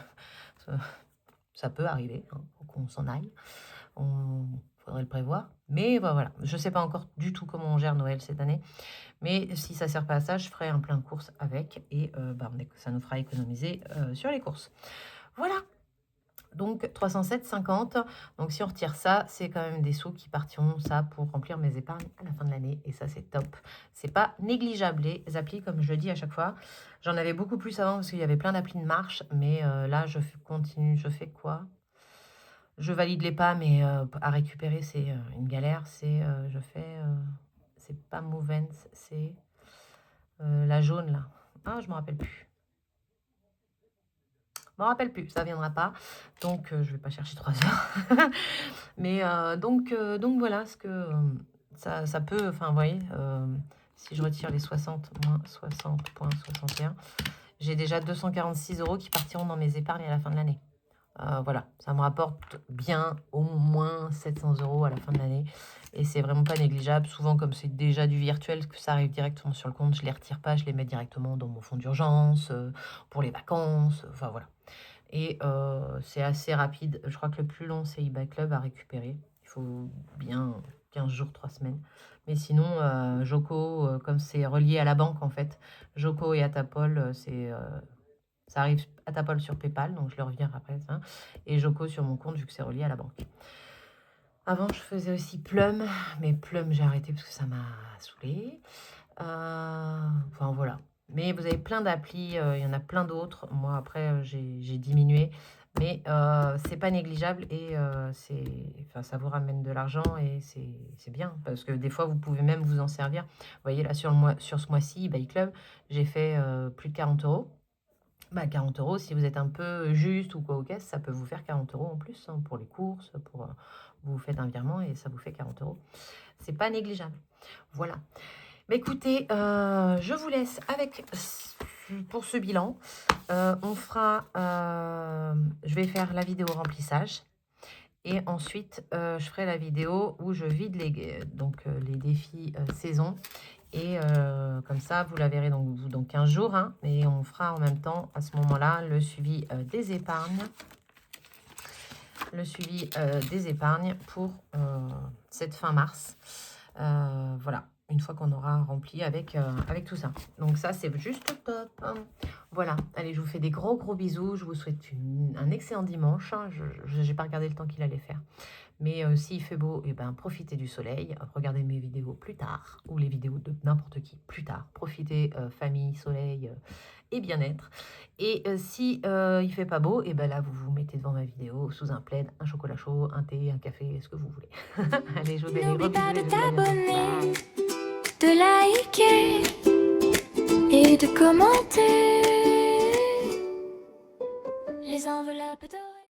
Ça peut arriver, hein, qu'on s'en aille. Faudrait le prévoir. Mais voilà, je ne sais pas encore du tout comment on gère Noël cette année. Mais si ça ne sert pas à ça, je ferai un plein de courses avec. Et ça nous fera économiser sur les courses. Voilà. Donc 307,50. Donc si on retire ça, c'est quand même des sous qui partiront ça pour remplir mes épargnes à la fin de l'année. Et ça, c'est top. C'est pas négligeable les applis, comme je le dis à chaque fois. J'en avais beaucoup plus avant parce qu'il y avait plein d'applis de marche. Mais là, je continue. Je fais quoi? Je valide les pas, mais à récupérer, c'est une galère. C'est c'est pas Movens, c'est la jaune là. Ah, je me rappelle plus. Je me rappelle plus, ça viendra pas. Donc, je vais pas chercher 3 heures. Mais donc voilà ce que ça peut. Enfin, vous voyez, si je retire les 60 moins 60,61, j'ai déjà 246 € qui partiront dans mes épargnes à la fin de l'année. Voilà, ça me rapporte bien au moins 700 € à la fin de l'année. Et c'est vraiment pas négligeable. Souvent, comme c'est déjà du virtuel, que ça arrive directement sur le compte, je les retire pas, je les mets directement dans mon fonds d'urgence, pour les vacances, enfin voilà. Et c'est assez rapide. Je crois que le plus long, c'est eBay Club à récupérer. Il faut bien 15 jours, 3 semaines. Mais sinon, Joko, comme c'est relié à la banque, en fait, Joko et Atapol, ça arrive Atapol sur PayPal, donc je le reviens après ça. Et Joko sur mon compte, vu que c'est relié à la banque. Avant, je faisais aussi Plum, mais Plum, j'ai arrêté parce que ça m'a saoulée. Enfin, voilà. Mais vous avez plein d'applis, il y en a plein d'autres. Moi, après, j'ai diminué. Mais c'est pas négligeable et ça vous ramène de l'argent et c'est bien. Parce que des fois, vous pouvez même vous en servir. Vous voyez, là, sur ce mois-ci, eBay Club, j'ai fait plus de 40 €. 40 €, si vous êtes un peu juste ou quoi aux caisses, ça peut vous faire 40 € en plus, hein, pour les courses, vous faites un virement et ça vous fait 40 €. C'est pas négligeable. Voilà. Mais écoutez, je vous laisse pour ce bilan. On fera, je vais faire la vidéo remplissage. Et ensuite, je ferai la vidéo où je vide les défis saison. Et comme ça, vous la verrez dans 15 jours. Hein, et on fera en même temps, à ce moment-là, le suivi des épargnes. Le suivi des épargnes pour cette fin mars. Voilà. une fois qu'on aura rempli avec, avec tout ça. Donc ça, c'est juste top. Voilà, allez, je vous fais des gros bisous. Je vous souhaite un excellent dimanche. Je n'ai pas regardé le temps qu'il allait faire. Mais s'il fait beau, eh ben, profitez du soleil. Regardez mes vidéos plus tard, ou les vidéos de n'importe qui plus tard. Profitez famille, soleil et bien-être. Et si il fait pas beau, et ben là, vous vous mettez devant ma vidéo sous un plaid, un chocolat chaud, un thé, un café, ce que vous voulez. Allez, je vous fais des gros N'oublie pas bisous de et je vous dis à bientôt. t'abonner, de liker et de commenter. Les enveloppes dorées.